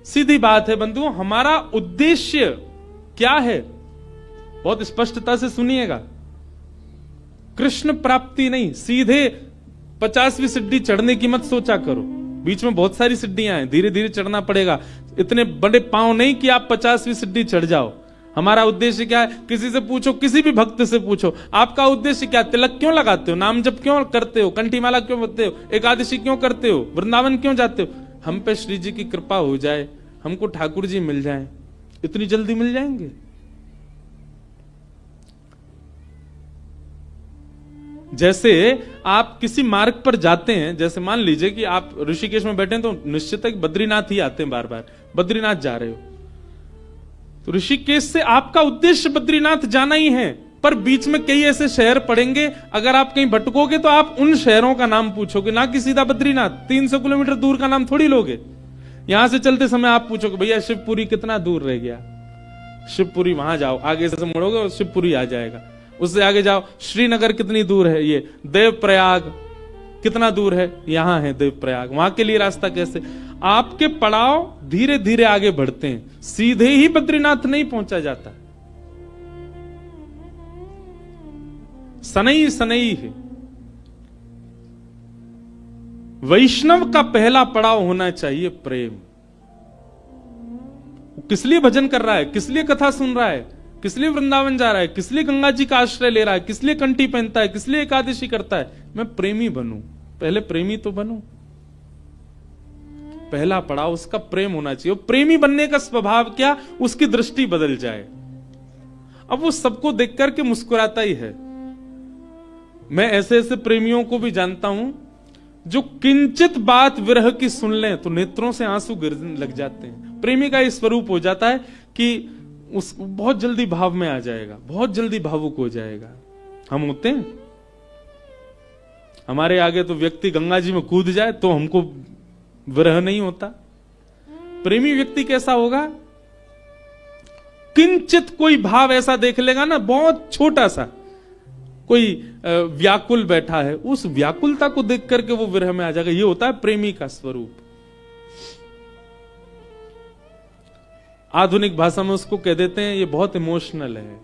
सीधी बात है बंधुओं, हमारा उद्देश्य क्या है? बहुत स्पष्टता से सुनिएगा। कृष्ण प्राप्ति नहीं, सीधे 50वीं सीढ़ी चढ़ने की मत सोचा करो। बीच में बहुत सारी सीढ़ियां हैं, धीरे धीरे चढ़ना पड़ेगा। इतने बड़े पांव नहीं कि आप 50वीं सीढ़ी चढ़ जाओ। हमारा उद्देश्य क्या है? किसी से पूछो, किसी भी भक्त से पूछो, आपका उद्देश्य क्या? तिलक क्यों लगाते हो? नाम जप क्यों करते हो? कंठी माला क्यों करते हो? एकादशी क्यों करते हो? वृंदावन क्यों जाते हो? हम पे श्री जी की कृपा हो जाए, हमको ठाकुर जी मिल जाए। इतनी जल्दी मिल जाएंगे? जैसे आप किसी मार्ग पर जाते हैं, जैसे मान लीजिए कि आप ऋषिकेश में बैठे हैं, तो निश्चित है कि बद्रीनाथ ही आते हैं बार बार। बद्रीनाथ जा रहे हो तो ऋषिकेश से आपका उद्देश्य बद्रीनाथ जाना ही है, पर बीच में कई ऐसे शहर पड़ेंगे, अगर आप कहीं भटकोगे तो आप उन शहरों का नाम पूछोगे, ना कि सीधा बद्रीनाथ। 300 किलोमीटर दूर का नाम थोड़ी लोगे। यहां से चलते समय आप पूछोगे, भैया शिवपुरी कितना दूर रह गया? शिवपुरी वहां जाओ, आगे से मुड़ोगे और शिवपुरी आ जाएगा। उससे आगे जाओ, श्रीनगर कितनी दूर है? ये देवप्रयाग कितना दूर है? यहां है देवप्रयाग। वहां के लिए रास्ता कैसे? आपके पड़ाव धीरे धीरे आगे बढ़ते हैं, सीधे ही बद्रीनाथ नहीं पहुंचा जाता। सनई सनई है। वैष्णव का पहला पड़ाव होना चाहिए प्रेम। किस लिए भजन कर रहा है? किस लिए कथा सुन रहा है? किस लिए वृंदावन जा रहा है? किस लिए गंगा जी का आश्रय ले रहा है? किस लिए कंठी पहनता है? किस लिए एकादशी करता है? मैं प्रेमी बनूं। पहले प्रेमी तो बनूं। पहला पड़ाव उसका प्रेम होना चाहिए। प्रेमी बनने का स्वभाव क्या? उसकी दृष्टि बदल जाए। अब वो सबको देख करके मुस्कुराता ही है। मैं ऐसे ऐसे प्रेमियों को भी जानता हूं जो किंचित बात विरह की सुन लें तो नेत्रों से आंसू गिरने लग जाते हैं। प्रेमी का ये स्वरूप हो जाता है कि उस बहुत जल्दी भाव में आ जाएगा, बहुत जल्दी भावुक हो जाएगा। हम होते हैं, हमारे आगे तो व्यक्ति गंगा जी में कूद जाए तो हमको विरह नहीं होता। प्रेमी व्यक्ति कैसा होगा? किंचित कोई भाव ऐसा देख लेगा ना, बहुत छोटा सा, कोई व्याकुल बैठा है, उस व्याकुलता को देख करके वो विरह में आ जाएगा। ये होता है प्रेमी का स्वरूप। आधुनिक भाषा में उसको कह देते हैं ये बहुत इमोशनल है,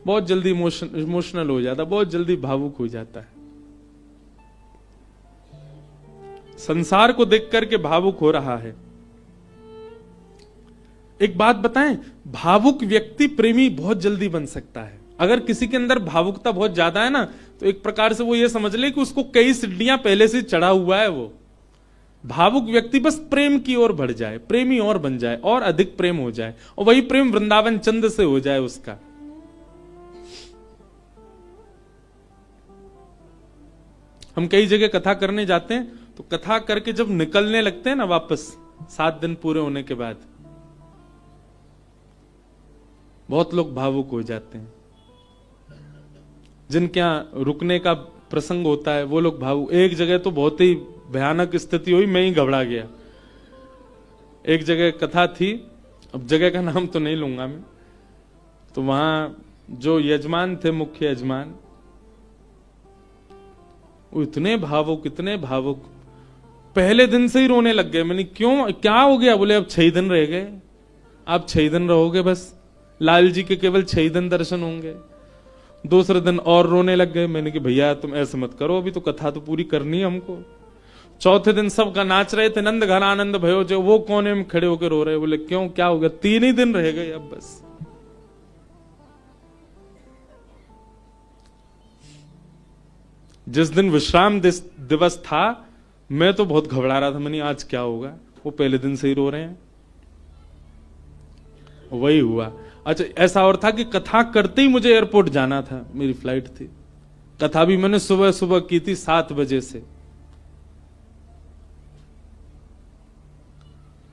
बहुत जल्दी इमोशनल हो जाता, बहुत जल्दी भावुक हो जाता है। संसार को देख करके भावुक हो रहा है। एक बात बताएं, भावुक व्यक्ति प्रेमी बहुत जल्दी बन सकता है। अगर किसी के अंदर भावुकता बहुत ज्यादा है ना, तो एक प्रकार से वो ये समझ ले कि उसको कई सीढ़ियां पहले से चढ़ा हुआ है। वो भावुक व्यक्ति बस प्रेम की ओर बढ़ जाए, प्रेमी और बन जाए, और अधिक प्रेम हो जाए, और वही प्रेम वृंदावन चंद से हो जाए उसका। हम कई जगह कथा करने जाते हैं, तो कथा करके जब निकलने लगते हैं ना वापस, 7 दिन पूरे होने के बाद, बहुत लोग भावुक हो जाते हैं। जिनके यहां रुकने का प्रसंग होता है वो लोग भावुक। एक जगह तो बहुत ही भयानक स्थिति हुई, मैं ही घबरा गया। एक जगह कथा थी, अब जगह का नाम तो नहीं लूंगा मैं, तो वहां जो यजमान थे, मुख्य यजमान, वो इतने भावुक, इतने भावुक, पहले दिन से ही रोने लग गए। मैंने क्यों, क्या हो गया? बोले अब 6 दिन रह गए, आप 6 दिन रहोगे बस, लाल जी के केवल 6 दिन दर्शन होंगे। दूसरे दिन और रोने लग गए। मैंने कि भैया तुम ऐसे मत करो, अभी तो कथा तो पूरी करनी है हमको। चौथे दिन सबका नाच रहे थे, नंद घन आनंद भयो, जो वो कोने में खड़े होकर रो रहे। बोले क्यों, क्या हो गया? 3 ही दिन रह गए अब बस। जिस दिन विश्राम दिवस था, मैं तो बहुत घबरा रहा था। मैंने आज क्या होगा, वो पहले दिन से ही रो रहे हैं। वही हुआ। अच्छा, ऐसा और था कि कथा करते ही मुझे एयरपोर्ट जाना था, मेरी फ्लाइट थी। कथा भी मैंने सुबह सुबह की थी 7 बजे से।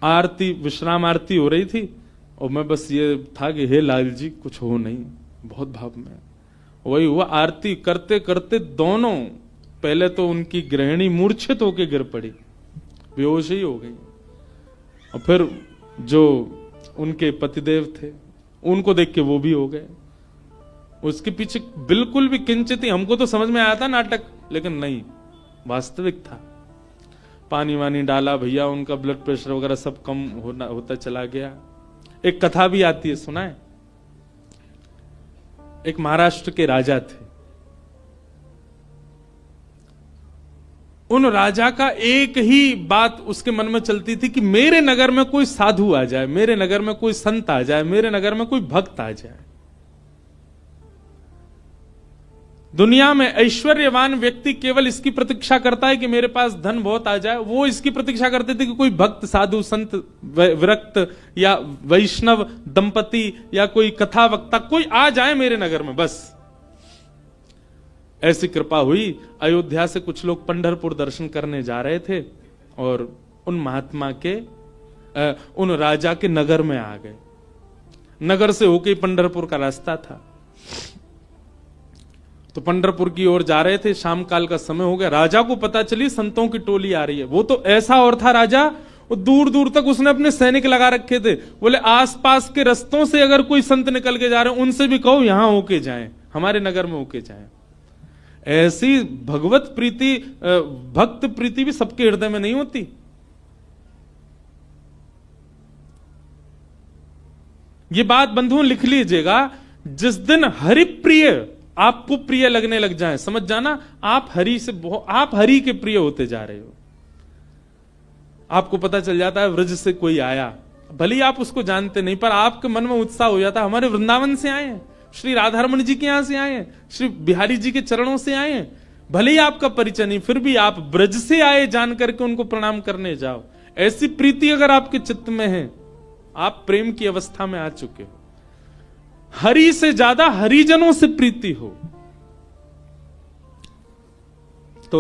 आरती, विश्राम आरती हो रही थी, और मैं बस ये था कि हे लाल जी कुछ हो नहीं, बहुत भाव में। वही हुआ, आरती करते करते दोनों, पहले तो उनकी गृहिणी मूर्छित होकर गिर पड़ी, बेहोश ही हो गई, और फिर जो उनके पतिदेव थे उनको देख के वो भी हो गए। उसके पीछे बिल्कुल भी किंचित ही, हमको तो समझ में आया था नाटक, लेकिन नहीं, वास्तविक था। पानी वानी डाला भैया, उनका ब्लड प्रेशर वगैरह सब कम होता चला गया। एक कथा भी आती है, सुना है? एक महाराष्ट्र के राजा थे। उन राजा का एक ही बात उसके मन में चलती थी कि मेरे नगर में कोई साधु आ जाए, मेरे नगर में कोई संत आ जाए, मेरे नगर में कोई भक्त आ जाए। दुनिया में ऐश्वर्यवान व्यक्ति केवल इसकी प्रतीक्षा करता है कि मेरे पास धन बहुत आ जाए। वो इसकी प्रतीक्षा करते थे कि कोई भक्त, साधु, संत, विरक्त या वैष्णव दंपति या कोई कथा वक्ता कोई आ जाए मेरे नगर में, बस। ऐसी कृपा हुई, अयोध्या से कुछ लोग पंढरपुर दर्शन करने जा रहे थे और उन महात्मा के उन राजा के नगर में आ गए। नगर से होके पंढरपुर का रास्ता था, तो पंढरपुर की ओर जा रहे थे। शाम काल का समय हो गया। राजा को पता चली संतों की टोली आ रही है। वो तो ऐसा और था राजा, वो दूर दूर तक उसने अपने सैनिक लगा रखे थे। बोले आसपास के रस्तों से अगर कोई संत निकल के जा रहे हैं, उनसे भी कहो यहां होके जाएं, हमारे नगर में होके जाएं। ऐसी भगवत प्रीति, भक्त प्रीति भी सबके हृदय में नहीं होती। ये बात बंधुओं लिख लीजिएगा, जिस दिन हरिप्रिय आपको प्रिय लगने लग जाए, समझ जाना आप हरि के प्रिय होते जा रहे हो। आपको पता चल जाता है व्रज से कोई आया, भले ही आप उसको जानते नहीं, पर आपके मन में उत्साह हो जाता है, हमारे वृंदावन से आए हैं, श्री राधारमण जी के यहां से आए हैं, श्री बिहारी जी के चरणों से आए हैं। भले ही आपका परिचय नहीं, फिर भी आप ब्रज से आए जान करके उनको प्रणाम करने जाओ। ऐसी प्रीति अगर आपके चित्त में है, आप प्रेम की अवस्था में आ चुके हो। हरि से ज्यादा हरिजनों से प्रीति हो तो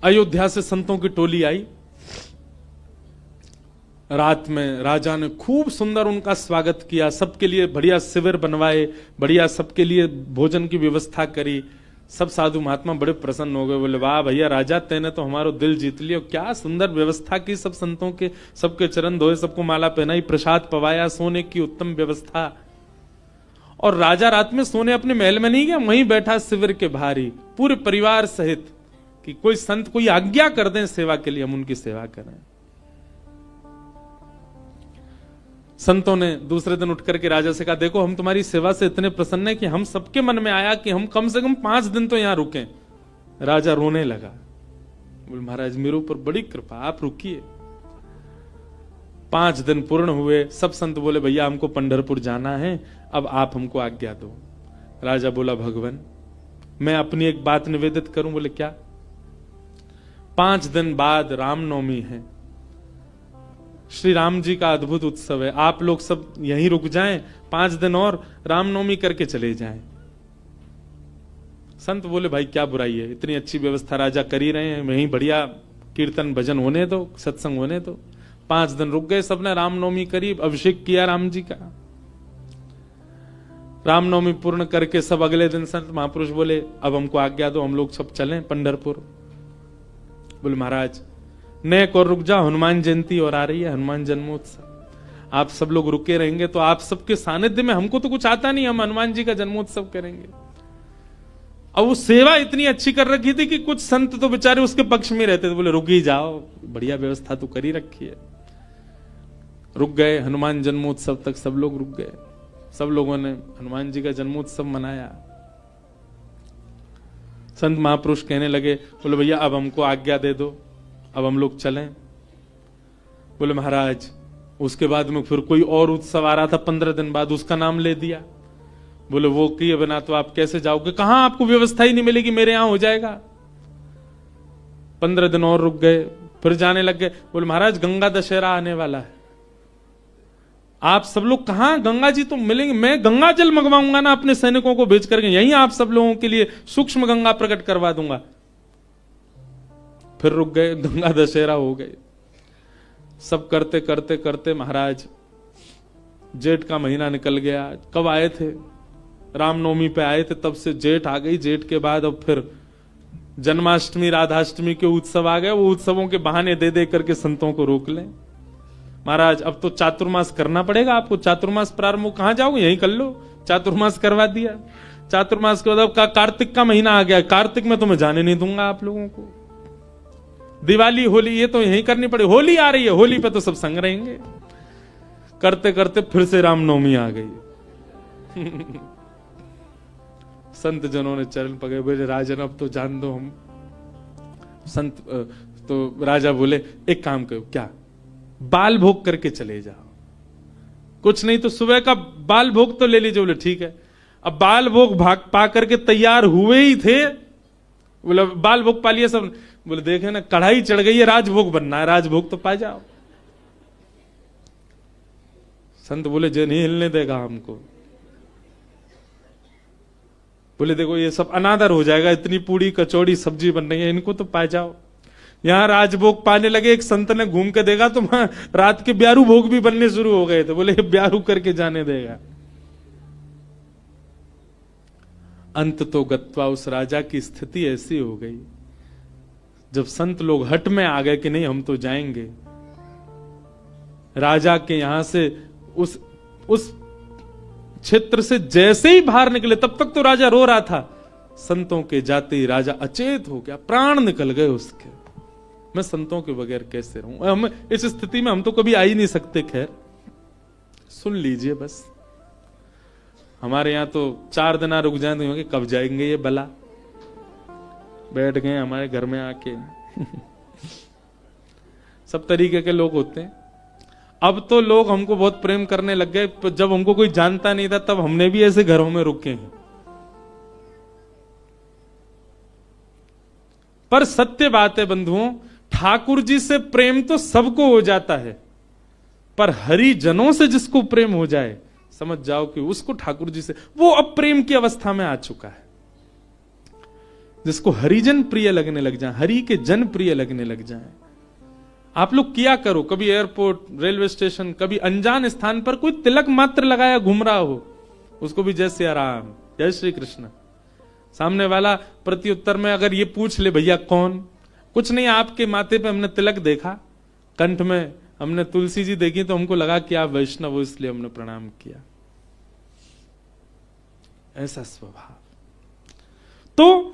अयोध्या से संतों की टोली आई। रात में राजा ने खूब सुंदर उनका स्वागत किया, सबके लिए बढ़िया शिविर बनवाए, बढ़िया सबके लिए भोजन की व्यवस्था करी। सब साधु महात्मा बड़े प्रसन्न हो गए, बोले वाह भैया राजा, तेने तो हमारा दिल जीत लिया, क्या सुंदर व्यवस्था की, सब संतों के सबके चरण धोए, सबको माला पहनाई, प्रसाद पवाया, सोने की उत्तम व्यवस्था। और राजा रात में सोने अपने महल में नहीं गया, वहीं बैठा शिविर के बाहर ही पूरे परिवार सहित, कि कोई संत कोई आज्ञा कर दें सेवा के लिए, हम उनकी सेवा करें। संतों ने दूसरे दिन उठ करके राजा से कहा, देखो हम तुम्हारी सेवा से इतने प्रसन्न है कि हम सबके मन में आया कि हम कम से कम 5 दिन तो यहां रुकें। राजा रोने लगा, बोले महाराज मेरे ऊपर बड़ी कृपा, आप रुकिए। 5 दिन पूर्ण हुए। सब संत बोले भैया हमको पंढरपुर जाना है, अब आप हमको आज्ञा दो। राजा बोला भगवान मैं अपनी एक बात निवेदित करूं। बोले क्या? 5 दिन बाद रामनवमी है, श्री राम जी का अद्भुत उत्सव है, आप लोग सब यहीं रुक जाएं, 5 दिन और रामनवमी करके चले जाएं। संत बोले भाई क्या बुराई है, इतनी अच्छी व्यवस्था राजा कर ही रहे हैं, वहीं बढ़िया कीर्तन भजन होने दो, सत्संग होने दो। 5 दिन रुक गए, सबने रामनवमी करी, अभिषेक किया राम जी का। रामनवमी पूर्ण करके सब अगले दिन संत महापुरुष बोले अब हमको आज्ञा दो, हम लोग सब चलें पंढरपुर। बोले महाराज नेक और रुक जाओ, हनुमान जयंती और आ रही है, हनुमान जन्मोत्सव, आप सब लोग रुके रहेंगे तो आप सबके सानिध्य में, हमको तो कुछ आता नहीं, हम हनुमान जी का जन्मोत्सव करेंगे। अब वो सेवा इतनी अच्छी कर रखी थी कि कुछ संत तो बेचारे उसके पक्ष में रहते थे, बोले रुक ही जाओ, बढ़िया व्यवस्था तो करी रखी है। रुक गए, हनुमान जन्मोत्सव तक सब लोग रुक गए, सब लोगों ने हनुमान जी का जन्मोत्सव मनाया। संत महापुरुष कहने लगे, बोले भैया अब हमको आज्ञा दे दो, अब हम लोग चलें। बोले महाराज उसके बाद में फिर कोई और उत्सव आ रहा था 15 दिन बाद, उसका नाम ले दिया। बोले वो किए बिना तो आप कैसे जाओगे, कहां आपको व्यवस्था ही नहीं मिलेगी, मेरे यहां हो जाएगा। 15 दिन और रुक गए, फिर जाने लग गए। बोले महाराज गंगा दशहरा आने वाला है, आप सब लोग कहां, गंगा जी तो मिलेंगे, मैं गंगा जल मंगवाऊंगा ना अपने सैनिकों को भेज करके, यहीं आप सब लोगों के लिए सूक्ष्म गंगा प्रकट करवा दूंगा। फिर रुक गए, गंगा दशहरा हो गए। सब करते करते करते महाराज जेठ का महीना निकल गया। कब आए थे? रामनवमी पे आए थे, तब से जेठ आ गई। जेठ के बाद अब फिर जन्माष्टमी राधाष्टमी के उत्सव आ गए। वो उत्सवों के बहाने दे दे करके संतों को रोक लें। महाराज अब तो चातुर्मास करना पड़ेगा आपको, चातुर्मास प्रारंभ, कहां जाओगे, यहीं कर लो। चातुर्मास करवा दिया। चातुर्मास के बाद अब कार्तिक का महीना आ गया, कार्तिक में तो मैं जाने नहीं दूंगा आप लोगों को। दिवाली होली ये तो यही करनी पड़े, होली आ रही है, होली पे तो सब संग रहेंगे। करते करते फिर से रामनवमी आ गई। संत जनों ने चरण पकड़े, बोले राजन अब तो जान दो हम। संत तो राजा बोले एक काम करो, क्या बाल भोग करके चले जाओ, कुछ नहीं तो सुबह का बाल भोग तो ले लीजिए। बोले ठीक है। अब बाल भोग भाग पा करके तैयार हुए ही थे, बोले बाल भोग पा लिया सब। बोले देखे ना कढ़ाई चढ़ गई है, राजभोग बनना है, राजभोग तो पा जाओ। संत बोले जे नहीं हिलने देगा हमको। बोले देखो ये सब अनादर हो जाएगा, इतनी पूड़ी कचौड़ी सब्जी बन रही है, इनको तो पा जाओ। यहां राजभोग पाने लगे, एक संत ने घूम के देखा तो वहां रात के ब्यारू भोग भी बनने शुरू हो गए थे। बोले ब्यारू करके जाने देगा। अंत तो गत्वा उस राजा की स्थिति ऐसी हो गई, जब संत लोग हट में आ गए कि नहीं हम तो जाएंगे, राजा के यहां से उस क्षेत्र से जैसे ही बाहर निकले, तब तक तो राजा रो रहा था, संतों के जाते ही राजा अचेत हो गया, प्राण निकल गए उसके। मैं संतों के बगैर कैसे रहूं? हम इस स्थिति में हम तो कभी आ ही नहीं सकते। खैर सुन लीजिए, बस हमारे यहां तो 4 दिन रुक जाए तो कब जाएंगे ये बला, बैठ गए हमारे घर में आके। सब तरीके के लोग होते हैं। अब तो लोग हमको बहुत प्रेम करने लग गए, जब हमको कोई जानता नहीं था तब हमने भी ऐसे घरों में रुके हैं। पर सत्य बात है बंधुओं, ठाकुर जी से प्रेम तो सबको हो जाता है, पर हरिजनों से जिसको प्रेम हो जाए, समझ जाओ कि उसको ठाकुर जी से, वो अब प्रेम की अवस्था में आ चुका है। जिसको हरिजन प्रिय लगने लग जाए, हरि के जन प्रिय लगने लग जाए। आप लोग किया करो, कभी एयरपोर्ट, रेलवे स्टेशन, कभी अनजान स्थान पर कोई तिलक मात्र लगाया घूम रहा हो, उसको भी जय सिया राम, जय श्री कृष्ण। सामने वाला प्रत्युत्तर में अगर ये पूछ ले भैया कौन, कुछ नहीं आपके माथे पे हमने तिलक देखा, कंठ में हमने तुलसी जी देखी तो हमको लगा कि आप वैष्णव हो इसलिए हमने प्रणाम किया। ऐसा स्वभाव। तो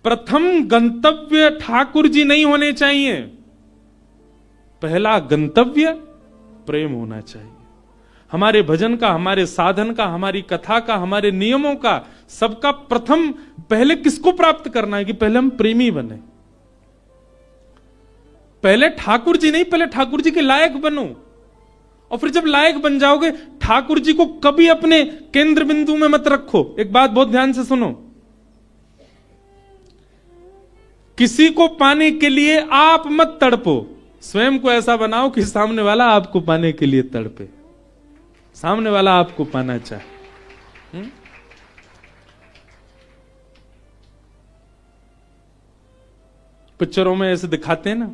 प्रथम गंतव्य ठाकुर जी नहीं होने चाहिए, पहला गंतव्य प्रेम होना चाहिए। हमारे भजन का, हमारे साधन का, हमारी कथा का, हमारे नियमों का, सबका प्रथम पहले किसको प्राप्त करना है कि पहले हम प्रेमी बने। पहले ठाकुर जी नहीं, पहले ठाकुर जी के लायक बनो, और फिर जब लायक बन जाओगे, ठाकुर जी को कभी अपने केंद्र बिंदु में मत रखो। एक बात बहुत ध्यान से सुनो, किसी को पाने के लिए आप मत तड़पो, स्वयं को ऐसा बनाओ कि सामने वाला आपको पाने के लिए तड़पे, सामने वाला आपको पाना चाहे। पिक्चरों में ऐसे दिखाते हैं ना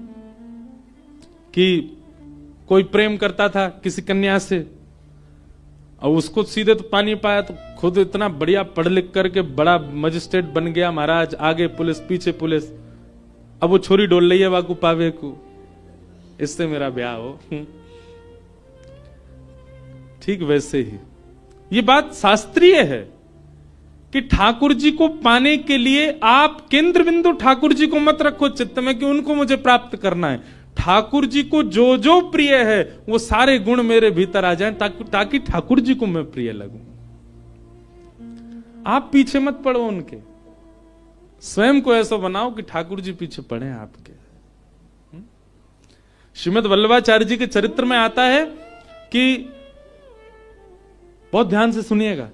कि कोई प्रेम करता था किसी कन्या से और उसको सीधे तो पानी पाया, तो खुद इतना बढ़िया पढ़ लिख करके बड़ा मजिस्ट्रेट बन गया महाराज, आगे पुलिस पीछे पुलिस, अब वो छोरी डोल रही है वाकू पावे को, इससे मेरा ब्याह हो। ठीक वैसे ही ये बात शास्त्रीय है कि ठाकुर जी को पाने के लिए आप केंद्र बिंदु ठाकुर जी को मत रखो चित्त में कि उनको मुझे प्राप्त करना है। ठाकुर जी को जो जो प्रिय है वो सारे गुण मेरे भीतर आ जाएं ताकि ठाकुर जी को मैं प्रिय लगूं। आप पीछे मत पड़ो उनके, स्वयं को ऐसा बनाओ कि ठाकुर जी पीछे पड़े आपके। श्रीमद् वल्लभाचार्य जी के चरित्र में आता है कि, बहुत ध्यान से सुनिएगा,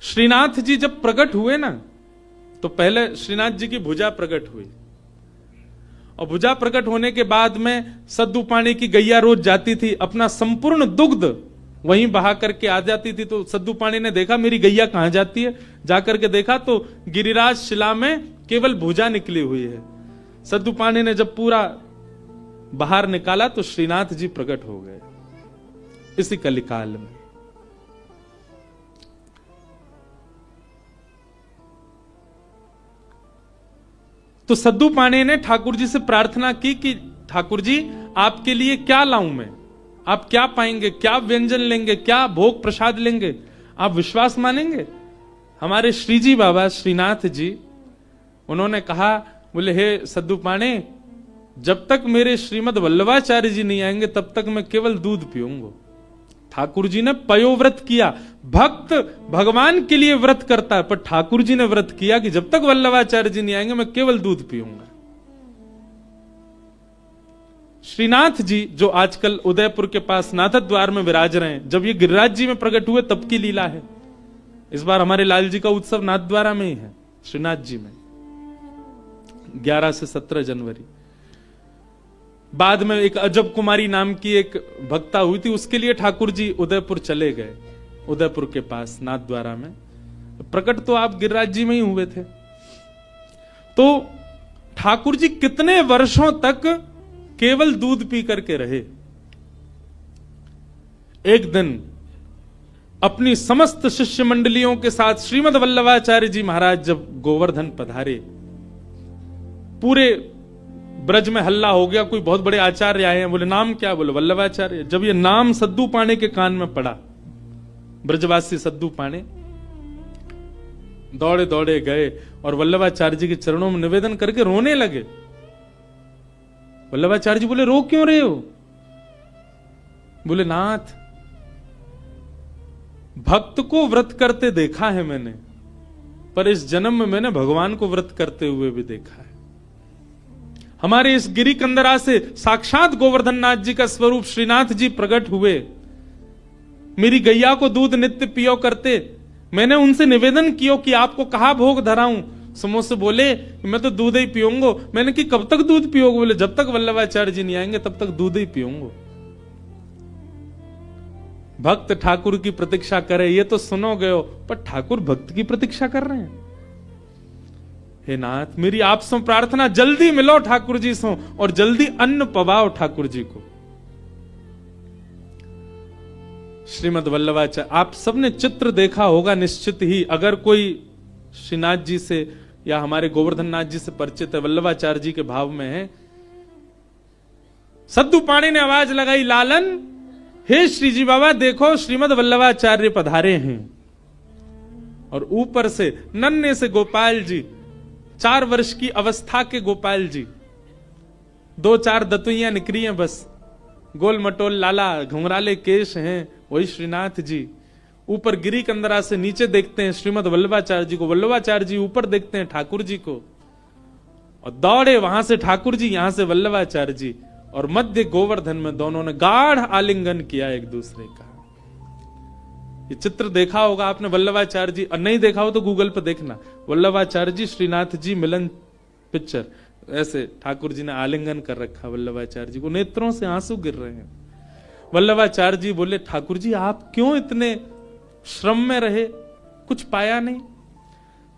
श्रीनाथ जी जब प्रकट हुए ना, तो पहले श्रीनाथ जी की भुजा प्रकट हुई, और भुजा प्रकट होने के बाद में सद्दू पानी की गैया रोज जाती थी, अपना संपूर्ण दुग्ध वहीं बहा करके आ जाती थी। तो सद्दू पानी ने देखा मेरी गैया कहां जाती है, जाकर के देखा तो गिरिराज शिला में केवल भुजा निकली हुई है। सद्दू पानी ने जब पूरा बाहर निकाला तो श्रीनाथ जी प्रकट हो गए इसी कलिकाल में। तो सद्दू पानी ने ठाकुर जी से प्रार्थना की कि ठाकुर जी आपके लिए क्या लाऊं मैं, आप क्या पाएंगे, क्या व्यंजन लेंगे, क्या भोग प्रसाद लेंगे, आप विश्वास मानेंगे? हमारे श्रीजी बाबा श्रीनाथ जी, उन्होंने कहा, बोले हे सद्दू पाणे, जब तक मेरे श्रीमद वल्लभाचार्य जी नहीं आएंगे तब तक मैं केवल दूध पीऊंगा। ठाकुर जी ने पयोव्रत किया। भक्त भगवान के लिए व्रत करता है, पर ठाकुर जी ने व्रत किया कि जब तक वल्लभाचार्य जी नहीं आएंगे मैं केवल दूध पीऊंगा। श्रीनाथ जी जो आजकल उदयपुर के पास नाथद्वार में विराज रहे हैं, जब ये गिरिराज जी में प्रकट हुए तब की लीला है। इस बार हमारे लाल जी का उत्सव नाथद्वारा में ही है, श्रीनाथ जी में, 11 से 17 जनवरी। बाद में एक अजब कुमारी नाम की एक भक्ता हुई थी, उसके लिए ठाकुर जी उदयपुर चले गए, उदयपुर के पास नाथद्वारा में। प्रकट तो आप गिरिराज जी में ही हुए थे। तो ठाकुर जी कितने वर्षों तक केवल दूध पी करके रहे। एक दिन अपनी समस्त शिष्य मंडलियों के साथ श्रीमद वल्लभाचार्य जी महाराज जब गोवर्धन पधारे, पूरे ब्रज में हल्ला हो गया, कोई बहुत बड़े आचार्य आए हैं। बोले नाम क्या? बोले वल्लभाचार्य। जब ये नाम सद्दू पाणे के कान में पड़ा, ब्रजवासी सद्दू पाणे दौड़े दौड़े गए और वल्लभाचार्य जी के चरणों में निवेदन करके रोने लगे। वल्लभाचार्य जी बोले रो क्यों रहे हो? बोले नाथ, भक्त को व्रत करते देखा है मैंने, पर इस जन्म में मैंने भगवान को व्रत करते हुए भी देखा है। हमारे इस गिरी कंदरा से साक्षात गोवर्धन नाथ जी का स्वरूप श्रीनाथ जी प्रकट हुए। मेरी गैया को दूध नित्य पियो करते, मैंने उनसे निवेदन किया कि आपको कहा भोग धराऊं। समोसे बोले मैं तो दूध ही पीऊंगा। मैंने कि कब तक दूध पियोगे? बोले जब तक वल्लभाचार्य जी नहीं आएंगे तब तक दूध ही पीऊंगा। भक्त ठाकुर की प्रतीक्षा करे ये तो सुनोगे हो, पर ठाकुर भक्त की प्रतीक्षा कर रहे हैं। हे नाथ, मेरी आपसे प्रार्थना, जल्दी मिलो ठाकुर जी से और जल्दी अन्न पवाओ ठाकुर जी को। श्रीमद वल्लभाचार्य, आप सबने चित्र देखा होगा निश्चित ही, अगर कोई श्रीनाथ जी से या हमारे गोवर्धन नाथ जी से परिचित है, वल्लभाचार्य जी के भाव में है। सद्दू पाणे ने आवाज लगाई, लालन, हे श्रीजी बाबा देखो श्रीमद वल्लभाचार्य पधारे हैं। और ऊपर से नन्हे से गोपाल जी, 4 वर्ष की अवस्था के गोपाल जी, 2-4 दतुइयां निकली हैं बस, गोल मटोल लाला, घुंघराले केश हैं, वही श्रीनाथ जी। ऊपर गिरी कंदरा से नीचे देखते हैं श्रीमद वल्लभाचार्य जी को, वल्लभाचार्य जी ऊपर देखते हैं ठाकुर जी को, और दौड़े वहां से ठाकुर जी, यहां से वल्लभाचार्य जी, और मध्य गोवर्धन में दोनों ने गाढ़ आलिंगन किया एक दूसरे का। ये चित्र देखा होगा आपने वल्लभाचार्य जी, और नहीं देखा हो तो गूगल पर देखना, वल्लभाचार्य जी श्रीनाथ जी मिलन पिक्चर, ऐसे ठाकुर जी ने आलिंगन कर रखा वल्लभाचार्य जी को, नेत्रों से आंसू गिर रहे हैं। वल्लभाचार्य जी बोले ठाकुर जी आप क्यों इतने श्रम में रहे, कुछ पाया नहीं?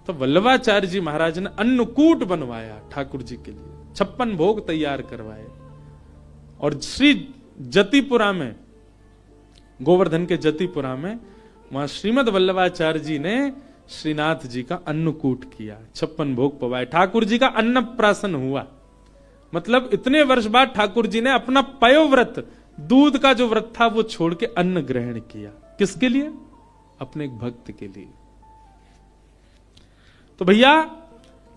तो वल्लभाचार्य जी महाराज ने अन्नकूट बनवाया ठाकुर जी के लिए, 56 भोग तैयार करवाए, और श्री जतिपुरा में, गोवर्धन के जतिपुरा में, वहां श्रीमद वल्लभाचार्य जी ने श्रीनाथ जी का अन्नकूट किया, 56 भोग पवाए, ठाकुर जी का अन्नप्राशन हुआ। मतलब इतने वर्ष बाद ठाकुर जी ने अपना पयोव्रत, दूध का जो व्रत था वो छोड़ के अन्न ग्रहण किया। किसके लिए? अपने एक भक्त के लिए। तो भैया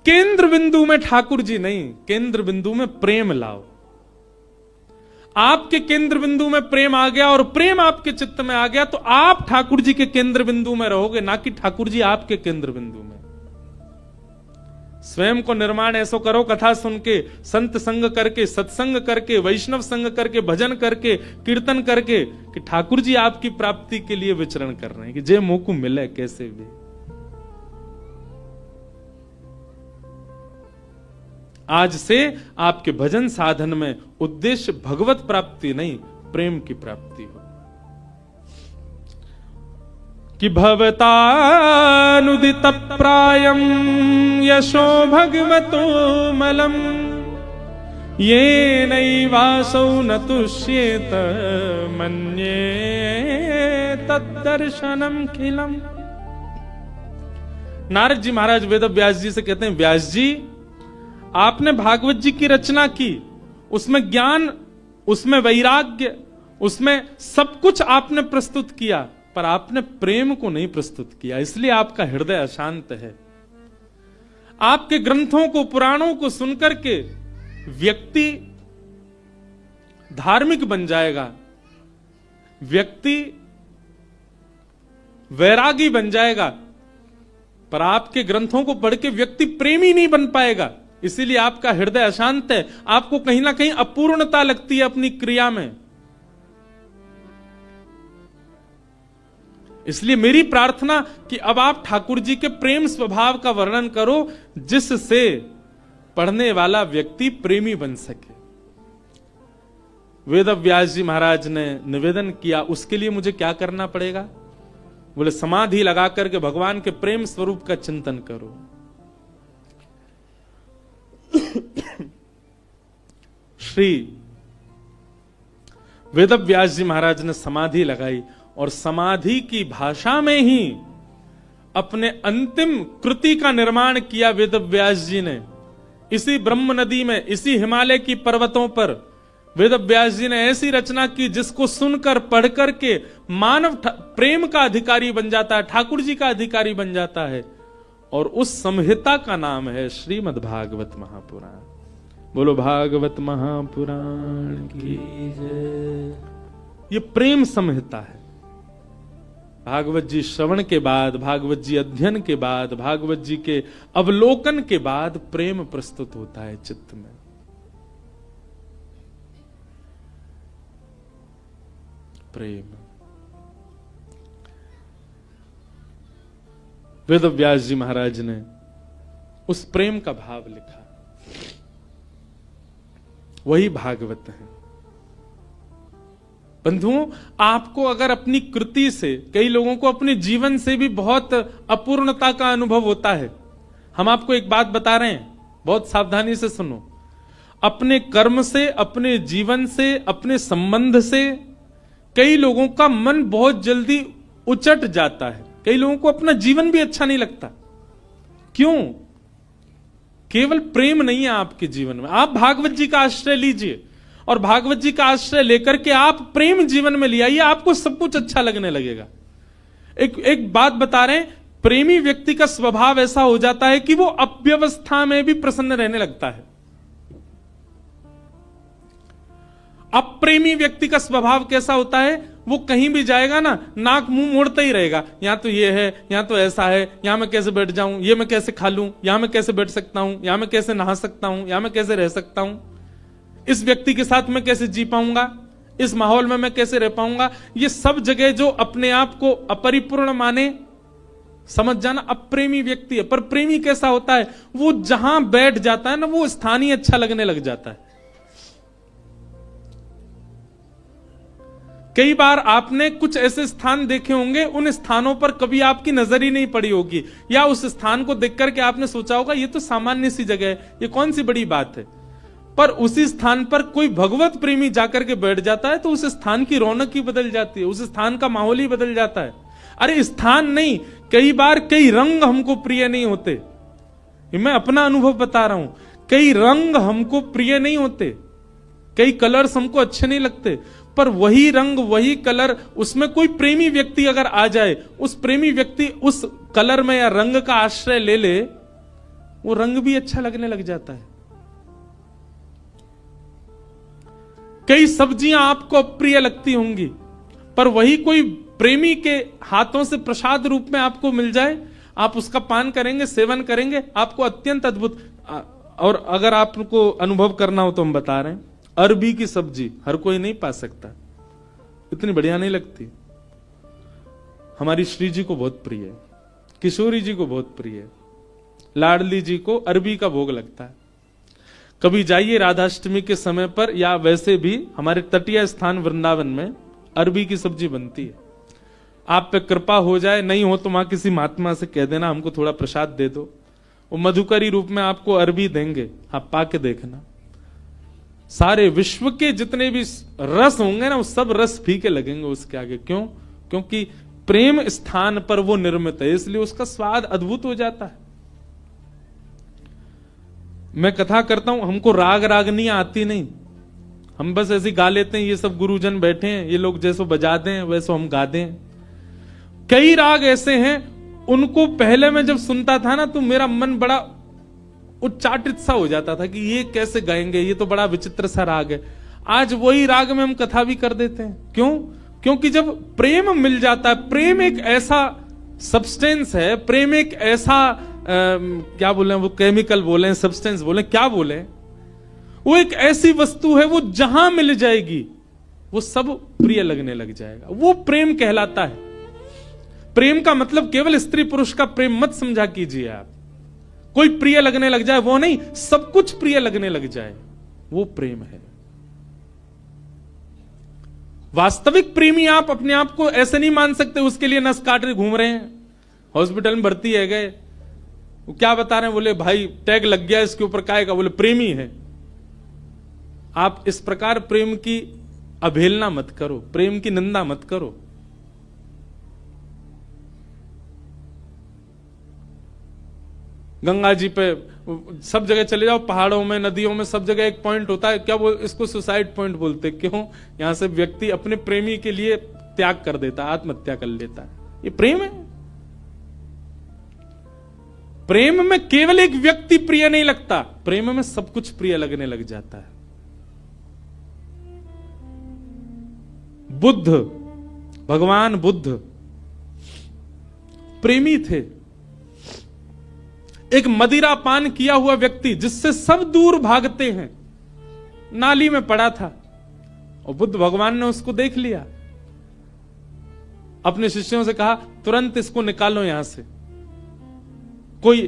केंद्र बिंदु में ठाकुर जी नहीं, केंद्र बिंदु में प्रेम लाओ। आपके केंद्र बिंदु में प्रेम आ गया और प्रेम आपके चित्त में आ गया तो आप ठाकुर जी के केंद्र बिंदु में रहोगे, ना कि ठाकुर जी आपके केंद्र बिंदु में। स्वयं को निर्माण ऐसो करो, कथा सुन के, संत संग करके, सत्संग करके, वैष्णव संग करके, भजन करके, कीर्तन करके, कि ठाकुर जी आपकी प्राप्ति के लिए विचरण कर रहे हैं, कि जे मुंह को मिले कैसे भी। आज से आपके भजन साधन में उद्देश्य भगवत प्राप्ति नहीं, प्रेम की प्राप्ति हो। कि भवतानुदित प्रायम यशो भगवतो मलम ये नैवासौ न तुष्येत मन्ये तद्दर्शनम खिलम। नारद जी महाराज वेद व्यास जी से कहते हैं, व्यास जी आपने भागवत जी की रचना की, उसमें ज्ञान, उसमें वैराग्य उसमें सब कुछ आपने प्रस्तुत किया, पर आपने प्रेम को नहीं प्रस्तुत किया, इसलिए आपका हृदय अशांत है। आपके ग्रंथों को, पुराणों को सुनकर के व्यक्ति धार्मिक बन जाएगा, व्यक्ति वैरागी बन जाएगा, पर आपके ग्रंथों को पढ़ के व्यक्ति प्रेमी नहीं बन पाएगा। इसीलिए आपका हृदय अशांत है, आपको कहीं ना कहीं अपूर्णता लगती है अपनी क्रिया में। इसलिए मेरी प्रार्थना कि अब आप ठाकुर जी के प्रेम स्वभाव का वर्णन करो, जिससे पढ़ने वाला व्यक्ति प्रेमी बन सके। वेद व्यास जी महाराज ने निवेदन किया, उसके लिए मुझे क्या करना पड़ेगा? बोले समाधि लगा करके भगवान के प्रेम स्वरूप का चिंतन करो। श्री वेद व्यास जी महाराज ने समाधि लगाई और समाधि की भाषा में ही अपने अंतिम कृति का निर्माण किया वेद व्यास जी ने। इसी ब्रह्म नदी में, इसी हिमालय की पर्वतों पर वेद व्यास जी ने ऐसी रचना की जिसको सुनकर पढ़कर के मानव प्रेम का अधिकारी बन जाता है, ठाकुर जी का अधिकारी बन जाता है। और उस संहिता का नाम है श्रीमद् भागवत महापुराण। बोलो भागवत महापुराण की जय। ये प्रेम संहिता है। भागवत जी श्रवण के बाद, भागवत जी अध्ययन के बाद, भागवत जी के अवलोकन के बाद प्रेम प्रस्तुत होता है चित्त में। प्रेम। वेद व्यास जी महाराज ने उस प्रेम का भाव लिखा, वही भागवत है। बंधुओं, आपको अगर अपनी कृति से, कई लोगों को अपने जीवन से भी बहुत अपूर्णता का अनुभव होता है। हम आपको एक बात बता रहे हैं, बहुत सावधानी से सुनो। अपने कर्म से, अपने जीवन से, अपने संबंध से कई लोगों का मन बहुत जल्दी उचट जाता है। कई लोगों को अपना जीवन भी अच्छा नहीं लगता। क्यों? केवल प्रेम नहीं है आपके जीवन में। आप भागवत जी का आश्रय लीजिए और भागवत जी का आश्रय लेकर के आप प्रेम जीवन में ले आइए, आपको सब कुछ अच्छा लगने लगेगा। एक बात बता रहे हैं, प्रेमी व्यक्ति का स्वभाव ऐसा हो जाता है कि वो अव्यवस्था में भी प्रसन्न रहने लगता है। अप्रेमी व्यक्ति का स्वभाव कैसा होता है? वो कहीं भी जाएगा ना, नाक मुंह मोड़ता ही रहेगा। यहां तो ये है, यहां तो ऐसा है, यहां मैं कैसे बैठ जाऊं, ये मैं कैसे खा लूं, यहां मैं कैसे बैठ सकता हूं, यहां मैं कैसे नहा सकता हूं, यहां मैं कैसे रह सकता हूं, इस व्यक्ति के साथ मैं कैसे जी पाऊंगा, इस माहौल में मैं कैसे रह पाऊंगा। ये सब जगह जो अपने आप को अपरिपूर्ण माने, समझ जाना अप्रेमी व्यक्ति है। पर प्रेमी कैसा होता है? वो जहां बैठ जाता है ना, वो स्थान ही अच्छा लगने लग जाता है। कई बार आपने कुछ ऐसे स्थान देखे होंगे, उन स्थानों पर कभी आपकी नजर ही नहीं पड़ी होगी, या उस स्थान को देख करके आपने सोचा होगा ये तो सामान्य सी जगह है, ये कौन सी बड़ी बात है। पर उसी स्थान पर कोई भगवत प्रेमी जाकर के बैठ जाता है तो उस स्थान की रौनक ही बदल जाती है, उस स्थान का माहौल ही बदल जाता है। अरे स्थान नहीं, कई बार कई रंग हमको प्रिय नहीं होते। मैं अपना अनुभव बता रहा हूं, कई रंग हमको प्रिय नहीं होते, कई कलर्स हमको अच्छे नहीं लगते, पर वही रंग, वही कलर, उसमें कोई प्रेमी व्यक्ति अगर आ जाए, उस प्रेमी व्यक्ति उस कलर में या रंग का आश्रय ले ले, वो रंग भी अच्छा लगने लग जाता है। कई सब्जियां आपको अप्रिय लगती होंगी, पर वही कोई प्रेमी के हाथों से प्रसाद रूप में आपको मिल जाए, आप उसका पान करेंगे, सेवन करेंगे, आपको अत्यंत अद्भुत। और अगर आपको अनुभव करना हो तो हम बता रहे हैं, अरबी की सब्जी हर कोई नहीं पा सकता, इतनी बढ़िया नहीं लगती। हमारी श्री जी को बहुत प्रिय है, किशोरी जी को बहुत प्रिय है, लाडली जी को अरबी का भोग लगता है। कभी जाइए राधाष्टमी के समय पर, या वैसे भी हमारे तटीय स्थान वृंदावन में अरबी की सब्जी बनती है। आप पे कृपा हो जाए, नहीं हो तो वहां किसी महात्मा से कह देना हमको थोड़ा प्रसाद दे दो, वो मधुकरी रूप में आपको अरबी देंगे, आप पाके देखना। सारे विश्व के जितने भी रस होंगे ना, वो सब रस फीके लगेंगे उसके आगे। क्यों? क्योंकि प्रेम स्थान पर वो निर्मित है, इसलिए उसका स्वाद अद्भुत हो जाता है। मैं कथा करता हूं, हमको राग रागनी आती नहीं, हम बस ऐसे गा लेते हैं, ये सब गुरुजन बैठे हैं, ये लोग जैसो बजा दें वैसो हम गा दें। कई राग ऐसे हैं, उनको पहले मैं जब सुनता था ना तो मेरा मन बड़ा उच्चाटित सा हो जाता था कि ये कैसे गाएंगे, ये तो बड़ा विचित्र सा राग है। आज वही राग में हम कथा भी कर देते हैं। क्यों? क्योंकि जब प्रेम मिल जाता है, प्रेम एक ऐसा सब्सटेंस है, प्रेम एक ऐसा क्या बोले वो, केमिकल बोले, सब्सटेंस बोले, क्या बोले, वो एक ऐसी वस्तु है, वो जहां मिल जाएगी वो सब प्रिय लगने लग जाएगा। वो प्रेम कहलाता है। प्रेम का मतलब केवल स्त्री पुरुष का प्रेम मत समझा कीजिए आप। कोई प्रिय लगने लग जाए वो नहीं, सब कुछ प्रिय लगने लग जाए, वो प्रेम है। वास्तविक प्रेमी आप अपने आप को ऐसे नहीं मान सकते, उसके लिए नस काट रहे घूम रहे हैं, हॉस्पिटल में भर्ती है गए, वो क्या बता रहे हैं, बोले भाई टैग लग गया इसके ऊपर, काहे का, बोले प्रेमी है। आप इस प्रकार प्रेम की अवहेलना मत करो, प्रेम की निंदा मत करो। गंगा जी पे सब जगह चले जाओ, पहाड़ों में, नदियों में, सब जगह एक पॉइंट होता है, क्या वो इसको सुसाइड पॉइंट बोलते। क्यों? यहां से व्यक्ति अपने प्रेमी के लिए त्याग कर देता है, आत्महत्या कर लेता है। ये प्रेम है। प्रेम में केवल एक व्यक्ति प्रिय नहीं लगता, प्रेम में सब कुछ प्रिय लगने लग जाता है। बुद्ध, भगवान बुद्ध प्रेमी थे। एक मदिरा पान किया हुआ व्यक्ति जिससे सब दूर भागते हैं, नाली में पड़ा था और बुद्ध भगवान ने उसको देख लिया। अपने शिष्यों से कहा तुरंत इसको निकालो यहां से। कोई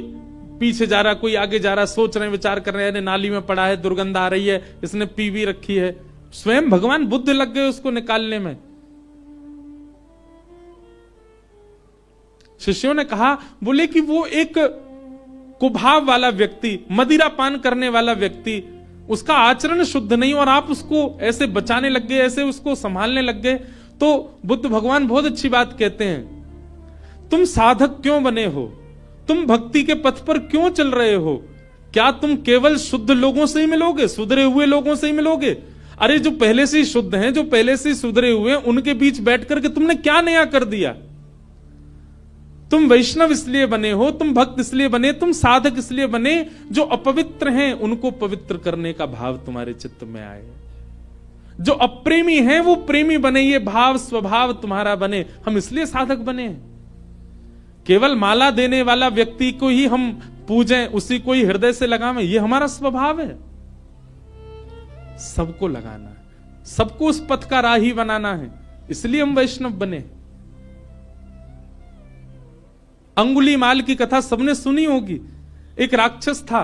पीछे जा रहा, कोई आगे जा रहा, सोच रहे हैं, विचार कर रहे हैं, नाली में पड़ा है, दुर्गंध आ रही है, इसने पी भी रखी है। स्वयं भगवान बुद्ध लग गए उसको निकालने में। शिष्यों ने कहा, बोले कि वो एक कुभाव वाला व्यक्ति, मदिरा पान करने वाला व्यक्ति, उसका आचरण शुद्ध नहीं, और आप उसको ऐसे बचाने लग गए, ऐसे उसको संभालने लग गए। तो बुद्ध भगवान बहुत अच्छी बात कहते हैं, तुम साधक क्यों बने हो, तुम भक्ति के पथ पर क्यों चल रहे हो? क्या तुम केवल शुद्ध लोगों से ही मिलोगे, सुधरे हुए लोगों से ही मिलोगे? अरे जो पहले से ही शुद्ध हैं, जो पहले से ही सुधरे हुए हैं, उनके बीच बैठ करके तुमने क्या नया कर दिया? तुम वैष्णव इसलिए बने हो, तुम भक्त इसलिए बने, तुम साधक इसलिए बने, जो अपवित्र हैं उनको पवित्र करने का भाव तुम्हारे चित्त में आए। जो अप्रेमी हैं वो प्रेमी बने, ये भाव स्वभाव तुम्हारा बने। हम इसलिए साधक बने हैं। केवल माला देने वाला व्यक्ति को ही हम पूजें, उसी को ही हृदय से लगावें, ये हमारा स्वभाव है। सबको लगाना है, सबको उस पथ का राही बनाना है, इसलिए हम वैष्णव बने। अंगुलीमाल की कथा सबने सुनी होगी। एक राक्षस था,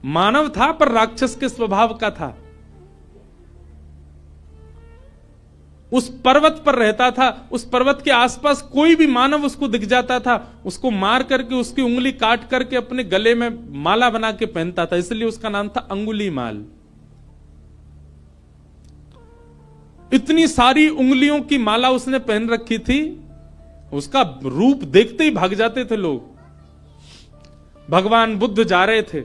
मानव था पर राक्षस के स्वभाव का था। उस पर्वत पर रहता था, उस पर्वत के आसपास कोई भी मानव उसको दिख जाता था, उसको मार करके उसकी उंगली काट करके अपने गले में माला बना के पहनता था, इसलिए उसका नाम था अंगुलीमाल। इतनी सारी उंगलियों की माला उसने पहन रखी थी, उसका रूप देखते ही भाग जाते थे लोग। भगवान बुद्ध जा रहे थे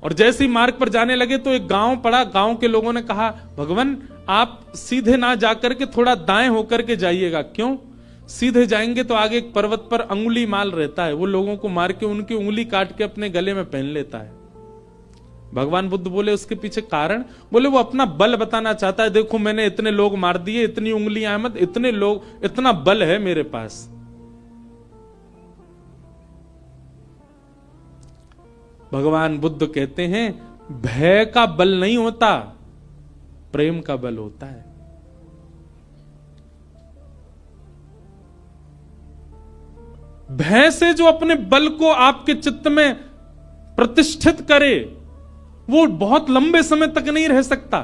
और जैसे ही मार्ग पर जाने लगे तो एक गांव पड़ा। गांव के लोगों ने कहा, भगवान आप सीधे ना जाकर के थोड़ा दाएं होकर के जाइएगा। क्यों? सीधे जाएंगे तो आगे एक पर्वत पर अंगुली माल रहता है, वो लोगों को मार के उनकी उंगली काट के अपने गले में पहन लेता है। भगवान बुद्ध बोले उसके पीछे कारण, बोले वो अपना बल बताना चाहता है, देखो मैंने इतने लोग मार दिए, इतनी उंगलियां मत, इतने लोग, इतना बल है मेरे पास। भगवान बुद्ध कहते हैं भय का बल नहीं होता, प्रेम का बल होता है। भय से जो अपने बल को आपके चित्त में प्रतिष्ठित करे वो बहुत लंबे समय तक नहीं रह सकता,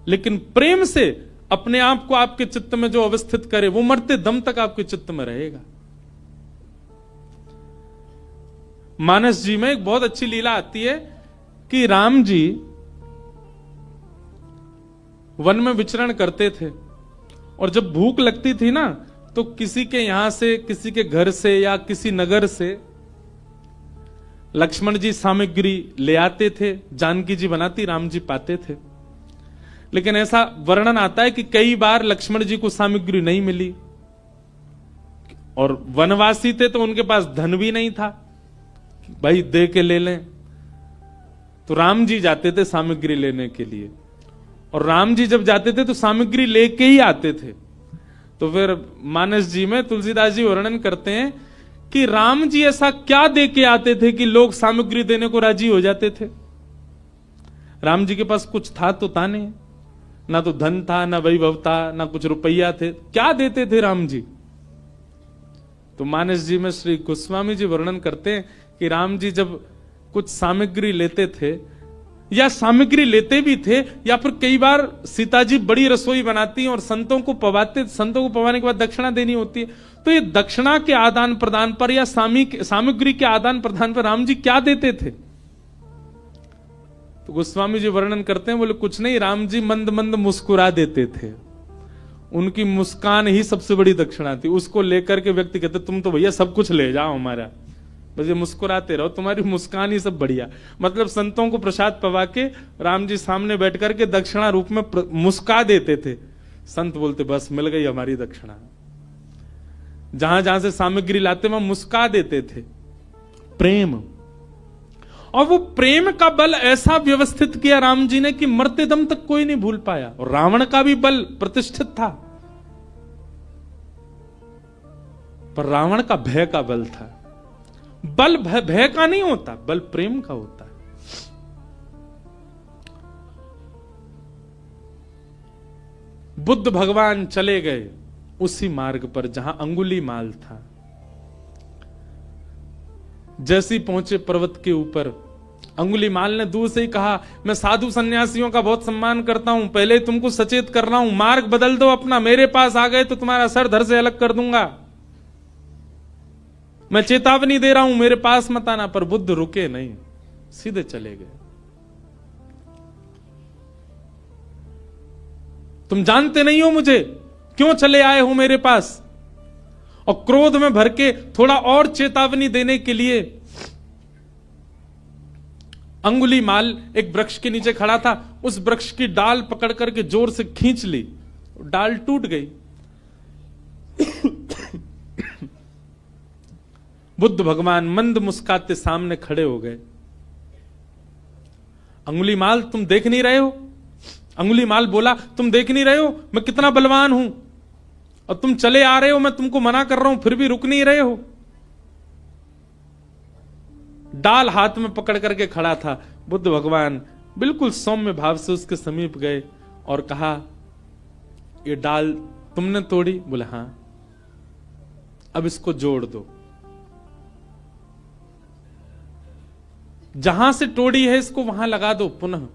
लेकिन प्रेम से अपने आप को आपके चित्त में जो अवस्थित करे वो मरते दम तक आपके चित्त में रहेगा। मानस जी में एक बहुत अच्छी लीला आती है कि राम जी वन में विचरण करते थे और जब भूख लगती थी ना तो किसी के यहां से, किसी के घर से या किसी नगर से लक्ष्मण जी सामग्री ले आते थे, जानकी जी बनाती, राम जी पाते थे। लेकिन ऐसा वर्णन आता है कि कई बार लक्ष्मण जी को सामग्री नहीं मिली, और वनवासी थे तो उनके पास धन भी नहीं था, भाई दे के ले लें। तो राम जी जाते थे सामग्री लेने के लिए, और राम जी जब जाते थे तो सामग्री लेके ही आते थे। तो फिर मानस जी में तुलसीदास जी वर्णन करते हैं कि राम जी ऐसा क्या दे के आते थे कि लोग सामग्री देने को राजी हो जाते थे। राम जी के पास कुछ था तो था नहीं, ना तो धन था, ना वैभव था, ना कुछ रुपया थे, क्या देते थे राम जी। तो मानस जी में श्री गोस्वामी जी वर्णन करते हैं कि राम जी जब कुछ सामग्री लेते थे, या सामग्री लेते भी थे, या फिर कई बार सीता जी बड़ी रसोई बनाती और संतों को पवाते, संतों को पवाने के बाद दक्षिणा देनी होती है, तो ये दक्षिणा के आदान प्रदान पर या सामग्री के आदान प्रदान पर राम जी क्या देते थे। तो गोस्वामी जी वर्णन करते हैं, बोले कुछ नहीं, राम जी मंद मंद मुस्कुरा देते थे, उनकी मुस्कान ही सबसे बड़ी दक्षिणा थी। उसको लेकर के व्यक्ति कहते तुम तो भैया सब कुछ ले जाओ हमारा, बस ये मुस्कुराते रहो, तुम्हारी मुस्कान ही सब बढ़िया। मतलब संतों को प्रसाद पवा के राम जी सामने बैठ करके दक्षिणा रूप में मुस्का देते थे। संत बोलते बस मिल गई हमारी दक्षिणा। जहां जहां से सामग्री लाते वहां मुस्का देते थे। प्रेम, और वो प्रेम का बल ऐसा व्यवस्थित किया राम जी ने कि मरते दम तक कोई नहीं भूल पाया। और रावण का भी बल प्रतिष्ठित था, पर रावण का भय का बल था। बल भय का नहीं होता, बल प्रेम का होता है। बुद्ध भगवान चले गए उसी मार्ग पर जहां अंगुलीमाल था। जैसे ही पहुंचे पर्वत के ऊपर, अंगुलीमाल ने दूर से ही कहा मैं साधु सन्यासियों का बहुत सम्मान करता हूं, पहले तुमको सचेत कर रहा हूं, मार्ग बदल दो अपना, मेरे पास आ गए तो तुम्हारा सर धड़ से अलग कर दूंगा, मैं चेतावनी दे रहा हूं, मेरे पास मत आना। पर बुद्ध रुके नहीं, सीधे चले गए। तुम जानते नहीं हो मुझे, क्यों चले आए हो मेरे पास। और क्रोध में भर के थोड़ा और चेतावनी देने के लिए अंगुलीमाल एक वृक्ष के नीचे खड़ा था, उस वृक्ष की डाल पकड़ करके जोर से खींच ली, डाल टूट गई। बुद्ध भगवान मंद मुस्काते सामने खड़े हो गए। अंगुलीमाल तुम देख नहीं रहे हो। अंगुलीमाल बोला तुम देख नहीं रहे हो मैं कितना बलवान हूं, और तुम चले आ रहे हो, मैं तुमको मना कर रहा हूं फिर भी रुक नहीं रहे हो। डाल हाथ में पकड़ करके खड़ा था। बुद्ध भगवान बिल्कुल सौम्य भाव से उसके समीप गए और कहा ये डाल तुमने तोड़ी। बोले हां, अब इसको जोड़ दो, जहां से तोड़ी है इसको वहां लगा दो पुनः।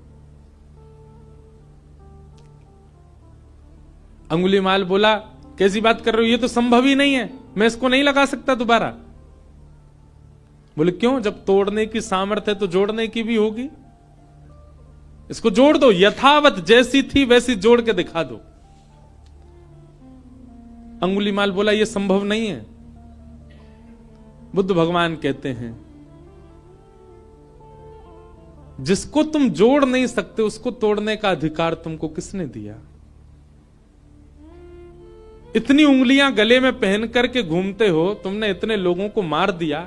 अंगुलीमाल बोला कैसी बात कर रहे हो, ये तो संभव ही नहीं है, मैं इसको नहीं लगा सकता दोबारा। बोले क्यों, जब तोड़ने की सामर्थ्य है तो जोड़ने की भी होगी, इसको जोड़ दो, यथावत जैसी थी वैसी जोड़ के दिखा दो। अंगुलीमाल बोला यह संभव नहीं है। बुद्ध भगवान कहते हैं जिसको तुम जोड़ नहीं सकते उसको तोड़ने का अधिकार तुमको किसने दिया। इतनी उंगलियां गले में पहन करके घूमते हो, तुमने इतने लोगों को मार दिया,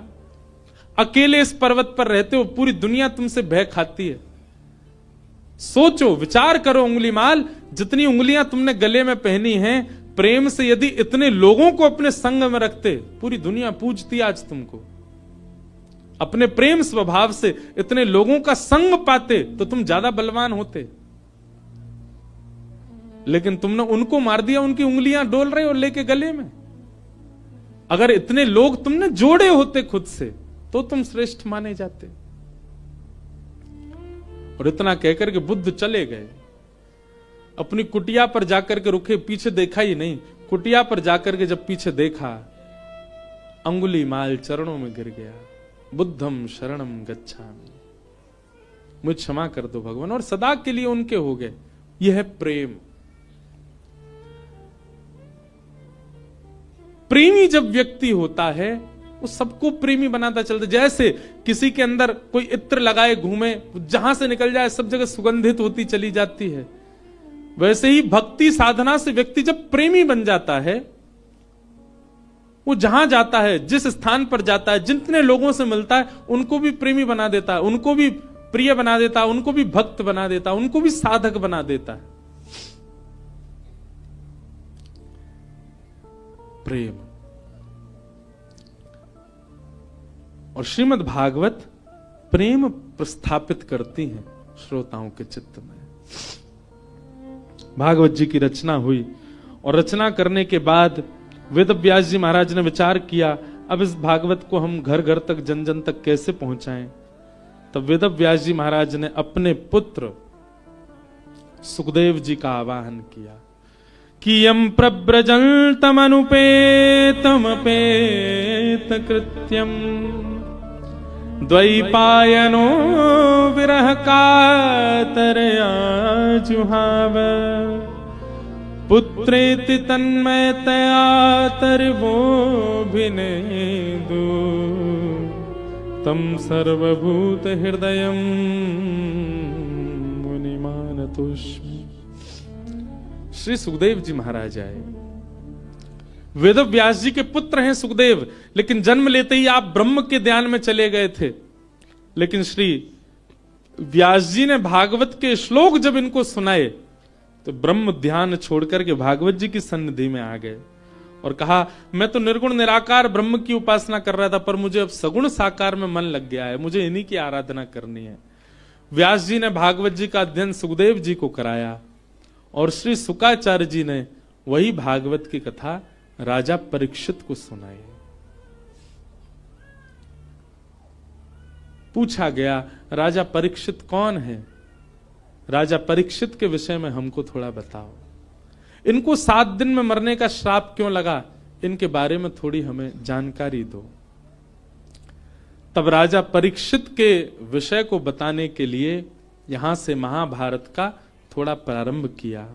अकेले इस पर्वत पर रहते हो, पूरी दुनिया तुमसे भय खाती है। सोचो, विचार करो अंगुलीमाल, जितनी उंगलियां तुमने गले में पहनी हैं, प्रेम से यदि इतने लोगों को अपने संग में रखते, पूरी दुनिया पूजती आज तुमको। अपने प्रेम स्वभाव से इतने लोगों का संग पाते तो तुम ज्यादा बलवान होते, लेकिन तुमने उनको मार दिया, उनकी उंगलियां डोल रहे हो लेके गले में। अगर इतने लोग तुमने जोड़े होते खुद से तो तुम श्रेष्ठ माने जाते। और इतना कहकर के बुद्ध चले गए। अपनी कुटिया पर जाकर के रुके, पीछे देखा ही नहीं। कुटिया पर जाकर के जब पीछे देखा, अंगुलीमाल चरणों में गिर गया। बुद्धम शरणम गच्छामि, मुझे क्षमा कर दो भगवान, और सदा के लिए उनके हो गए। यह है प्रेम। प्रेमी जब व्यक्ति होता है वो सबको प्रेमी बनाता चलता। जैसे किसी के अंदर कोई इत्र लगाए घूमे, जहां से निकल जाए सब जगह सुगंधित होती चली जाती है, वैसे ही भक्ति साधना से व्यक्ति जब प्रेमी बन जाता है, वो जहां जाता है, जिस स्थान पर जाता है, जितने लोगों से मिलता है, उनको भी प्रेमी बना देता है, उनको भी प्रिय बना देता है, उनको भी भक्त बना देता है, उनको भी साधक बना देता है। प्रेम। और श्रीमद् भागवत प्रेम प्रस्थापित करती हैं श्रोताओं के चित्त में। भागवत जी की रचना हुई और रचना करने के बाद वेद व्यास जी महाराज ने विचार किया, अब इस भागवत को हम घर घर तक, जन जन तक कैसे पहुंचाएं। तब वेद व्यास जी महाराज ने अपने पुत्र सुखदेव जी का आवाहन किया कि यम प्रव्रजन्तमनुपेतमपेत कृत्यम द्वैपायनो विरह कातरया जुहाव पुत्रेति तन्मयतया तर्वोऽभिनेदु तम सर्वभूत हृदयं मुनिमानतोऽस्मि। श्री सुखदेव जी महाराज आए। वेद व्यास जी के पुत्र हैं सुखदेव, लेकिन जन्म लेते ही आप ब्रह्म के ध्यान में चले गए थे। लेकिन श्री व्यास जी ने भागवत के श्लोक जब इनको सुनाए तो ब्रह्म ध्यान छोड़कर के भागवत जी की सन्निधि में आ गए और कहा, मैं तो निर्गुण निराकार ब्रह्म की उपासना कर रहा था, पर मुझे अब सगुण साकार में मन लग गया है, मुझे इन्हीं की आराधना करनी है। व्यास जी ने भागवत जी का अध्ययन सुखदेव जी को कराया और श्री शुकाचार्य जी ने वही भागवत की कथा राजा परीक्षित को सुनाई। पूछा गया, राजा परीक्षित कौन है? राजा परीक्षित के विषय में हमको थोड़ा बताओ। इनको 7 दिन में मरने का श्राप क्यों लगा, इनके बारे में थोड़ी हमें जानकारी दो। तब राजा परीक्षित के विषय को बताने के लिए यहां से महाभारत का थोड़ा प्रारंभ किया।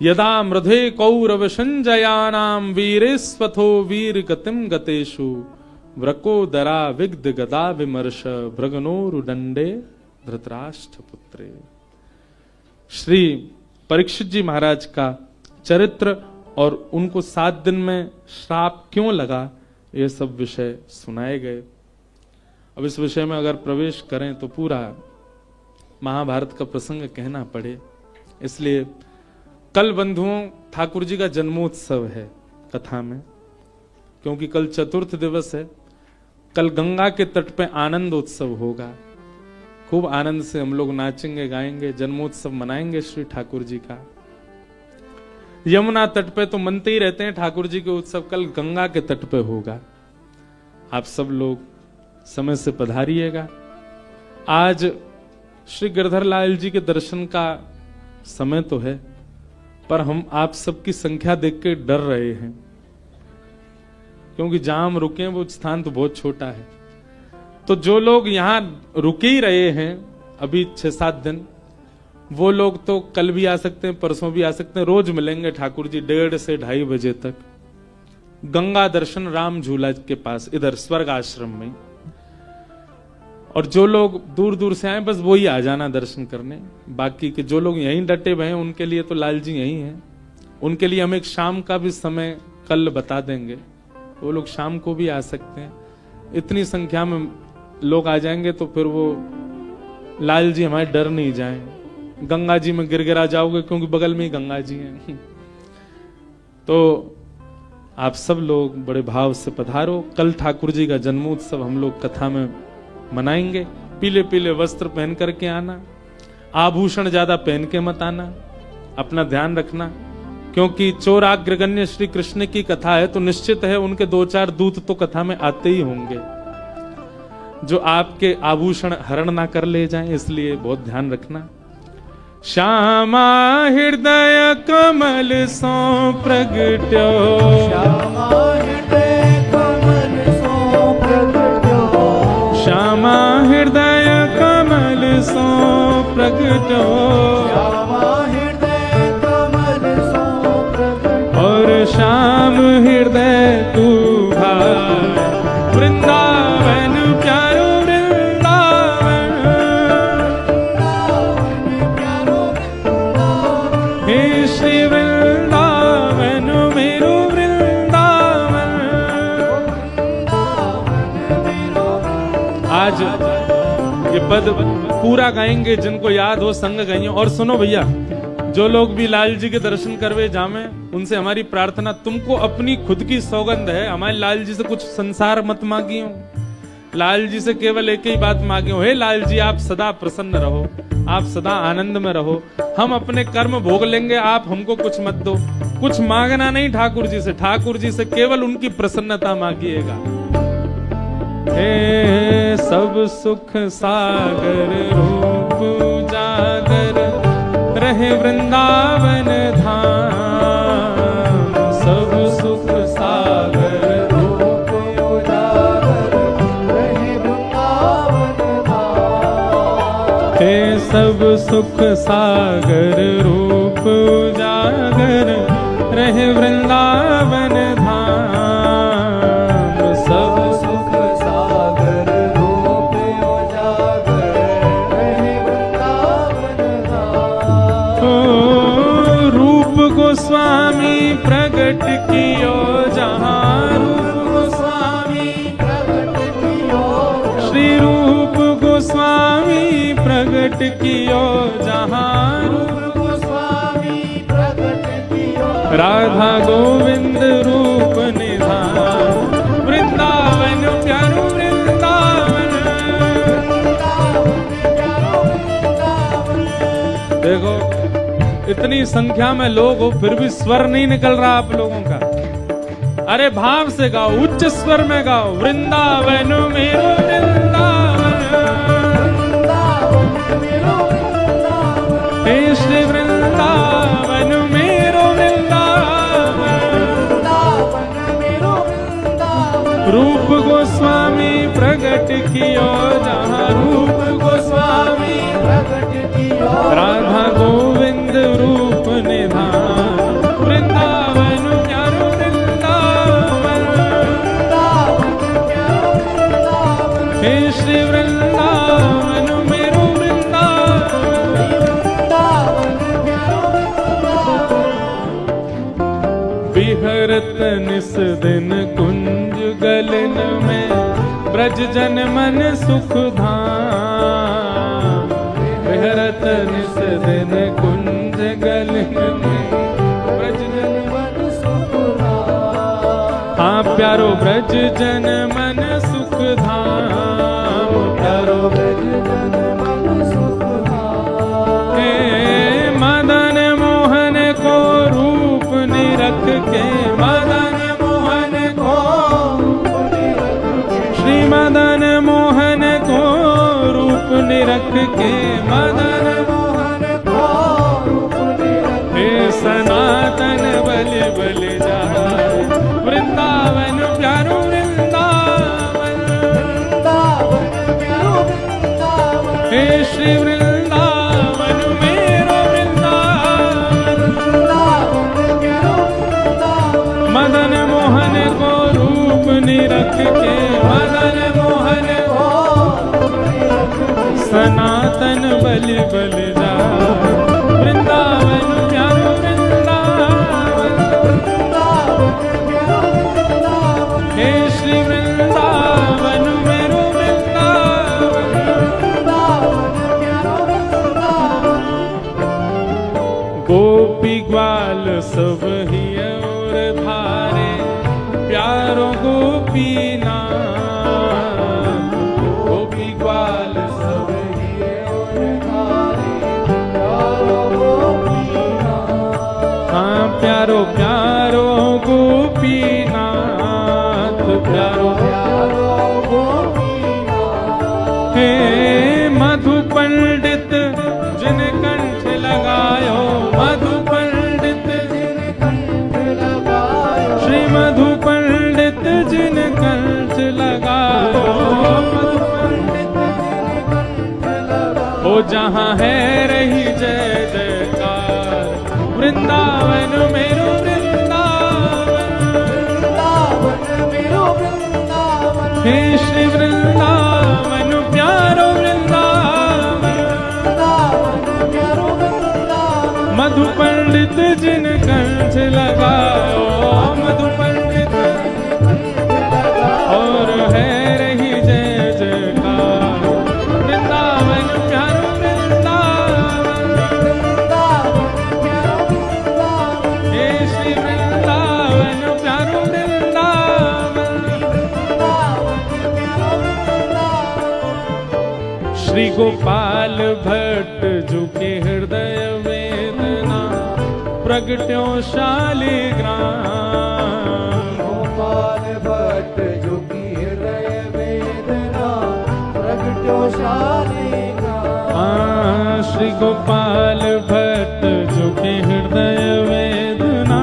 यदा मृधे कौरव संजयानाम वीरेस्वथो वीर गतिम गतेषु व्रकोदरा विग्ध गदा विमर्श भृगनोरुदंडे धृतराष्ट्र पुत्रे। श्री परीक्षित जी महाराज का चरित्र और उनको 7 दिन में श्राप क्यों लगा, ये सब विषय सुनाए गए। अब इस विषय में अगर प्रवेश करें तो पूरा महाभारत का प्रसंग कहना पड़े, इसलिए कल बंधुओं ठाकुर जी का जन्मोत्सव है कथा में, क्योंकि कल चतुर्थ दिवस है। कल गंगा के तट पे आनंद उत्सव होगा, खूब आनंद से हम लोग नाचेंगे गाएंगे, जन्मोत्सव मनाएंगे श्री ठाकुर जी का। यमुना तट पे तो मनते ही रहते हैं ठाकुर जी के उत्सव, कल गंगा के तट पे होगा। आप सब लोग समय से पधारिएगा। आज श्री गिरधर लाल जी के दर्शन का समय तो है, पर हम आप सबकी संख्या देख के डर रहे हैं, क्योंकि जहां हम रुके हैं वो स्थान तो बहुत छोटा है। तो जो लोग यहां रुके ही रहे हैं अभी 6-7 दिन, वो लोग तो कल भी आ सकते हैं, परसों भी आ सकते हैं। रोज मिलेंगे ठाकुर जी 1:30 से 2:30 बजे तक गंगा दर्शन राम झूला के पास, इधर स्वर्ग आश्रम में। और जो लोग दूर दूर से आए बस वो ही आ जाना दर्शन करने। बाकी के जो लोग यहीं डटे हुए हैं उनके लिए तो लाल जी यहीं हैं। उनके लिए हम एक शाम का भी समय कल बता देंगे, वो लोग शाम को भी आ सकते हैं। इतनी संख्या में लोग आ जाएंगे तो फिर वो लाल जी हमारे डर नहीं जाएं, गंगा जी में गिरगिरा जाओगे, क्योंकि बगल में ही गंगा जी हैं। तो आप सब लोग बड़े भाव से पधारो। कल ठाकुर जी का जन्मोत्सव हम लोग कथा में मनाएंगे। पीले पीले वस्त्र पहन करके आना, आभूषण ज्यादा पहन के मत आना, अपना ध्यान रखना, क्योंकि चोराग्रगण्य श्री कृष्ण की कथा है तो निश्चित है उनके 2-4 दूत तो कथा में आते ही होंगे जो आपके आभूषण हरण ना कर ले जाएं, इसलिए बहुत ध्यान रखना। श्यामा हृदय कमल सो प्रगट्यो, श्यामा हृदय कमल सो प्रगट्यो, श्यामा हृदय कमल सो प्रगट्यो, श्यामा हृदय कमल सो प्रगट्यो, और श्याम हृदय आज ये पद पूरा गाएंगे, जिनको याद हो संग गाइयो। और सुनो भैया, जो लोग भी लाल जी के दर्शन करवे जामे, उनसे हमारी प्रार्थना, तुमको अपनी खुद की सौगंध है, हमारे लाल जी से कुछ संसार मत मांगियो, लाल जी से केवल एक ही बात मांगियो, हे लाल जी आप सदा प्रसन्न रहो, आप सदा आनंद में रहो, हम अपने कर्म भोग लेंगे, आप हमको कुछ मत दो। कुछ मांगना नहीं ठाकुर जी से, ठाकुर जी से केवल उनकी प्रसन्नता मांगिएगा। हे सब सुख सागर रूप उजागर रहे वृंदावन धाम, सब सुख सागर रूप उजागर रहे वृंदावन धाम। हे सब सुख सागर रूप उजागर रहे वृंदावन धाम, सब सुख सागर रूप उजागर रहे वृंदावन धाम। ओ रूप गोस्वामी प्रगट कियो जहाँ, रूप गोस्वामी प्रगट कियो, श्री रूप गोस्वामी प्रगट कियो जहाँ, रूप गोस्वामी प्रगट कियो, राधा गोविंद रूप निधान, वृंदावन प्यारो वृंदावन, देखो इतनी संख्या में लोग हो फिर भी स्वर नहीं निकल रहा आप लोगों का। अरे भाव से गाओ, उच्च स्वर में गाओ, वृंदावन मेरो वृंदावन, हे श्री वृंदावन मेरो वृंदावन, रूप गोस्वामी प्रगट कियो जहाँ, रूप गोस्वामी प्रगट कियो, राधा गोविंद रूप निधान, वृंदावन प्यारो वृंदावन, हे श्री वृंदावन मेरो विहरत निस दिन कुंज गलन में, ब्रज जन मन सुख धाम, विहरत निस दिन कुंज गलन में, ब्रज जन मन सुख धाम। हाँ प्यारो ब्रज जन मन सुख धाम, प्यारो ब्रज जन मन सुख धाम। हे मदन मोहन को रूप निरख के, मदन मोहन को श्री मदन मोहन को रूप निरख के, मदन मोहन को रूप निरख, हे सनातन बलि बलि जाए, वृंदावन प्यारो वृंदावन, हे श्री वृंदावन मेरो वृंदावन, मदन मोहन को रूप निरख के, मदन मोहन को सनातन बलि बलि जाए, वृंदावन प्यारो वृंदावन, हे श्री वृंदावन मेरो वृंदावन, गोपी ग्वाल सब ही और धारे, प्यारो गोपी नाम, गोपी ग्वाल सब ही और धारे, प्यारो गोपी नाम। हाँ प्यारो प्यारो गोपी नाथ, प्यारो प्यारो गोपी नाथ। हे मधु पंडित जिन कंठ लगायो, मधु पंडित जिन कंठ लगायो, श्री मधु पंडित जिन कंठ लगायो, मधु पंडित जिन कंठ लगायो। ओ जहाँ है रही जय जयकार, वृंदावन मेरो वृंदावन, वृंदावन मेरो वृंदावन, हे श्री वृंदावन प्यारो वृंदावन, प्यारो वृंदावन। मधु पंडित जिन कंठ लगाओ, मधु पंडित और है रही जय जयकार, श्री गोपाल भट्ट झुके हृदय वेदना प्रगट्यो शालिग्राम। गोपाल भट्ट झुकी हृदय वेदना प्रगट्यो शालिग्राम। श्री गोपाल भट्ट झुके हृदय वेदना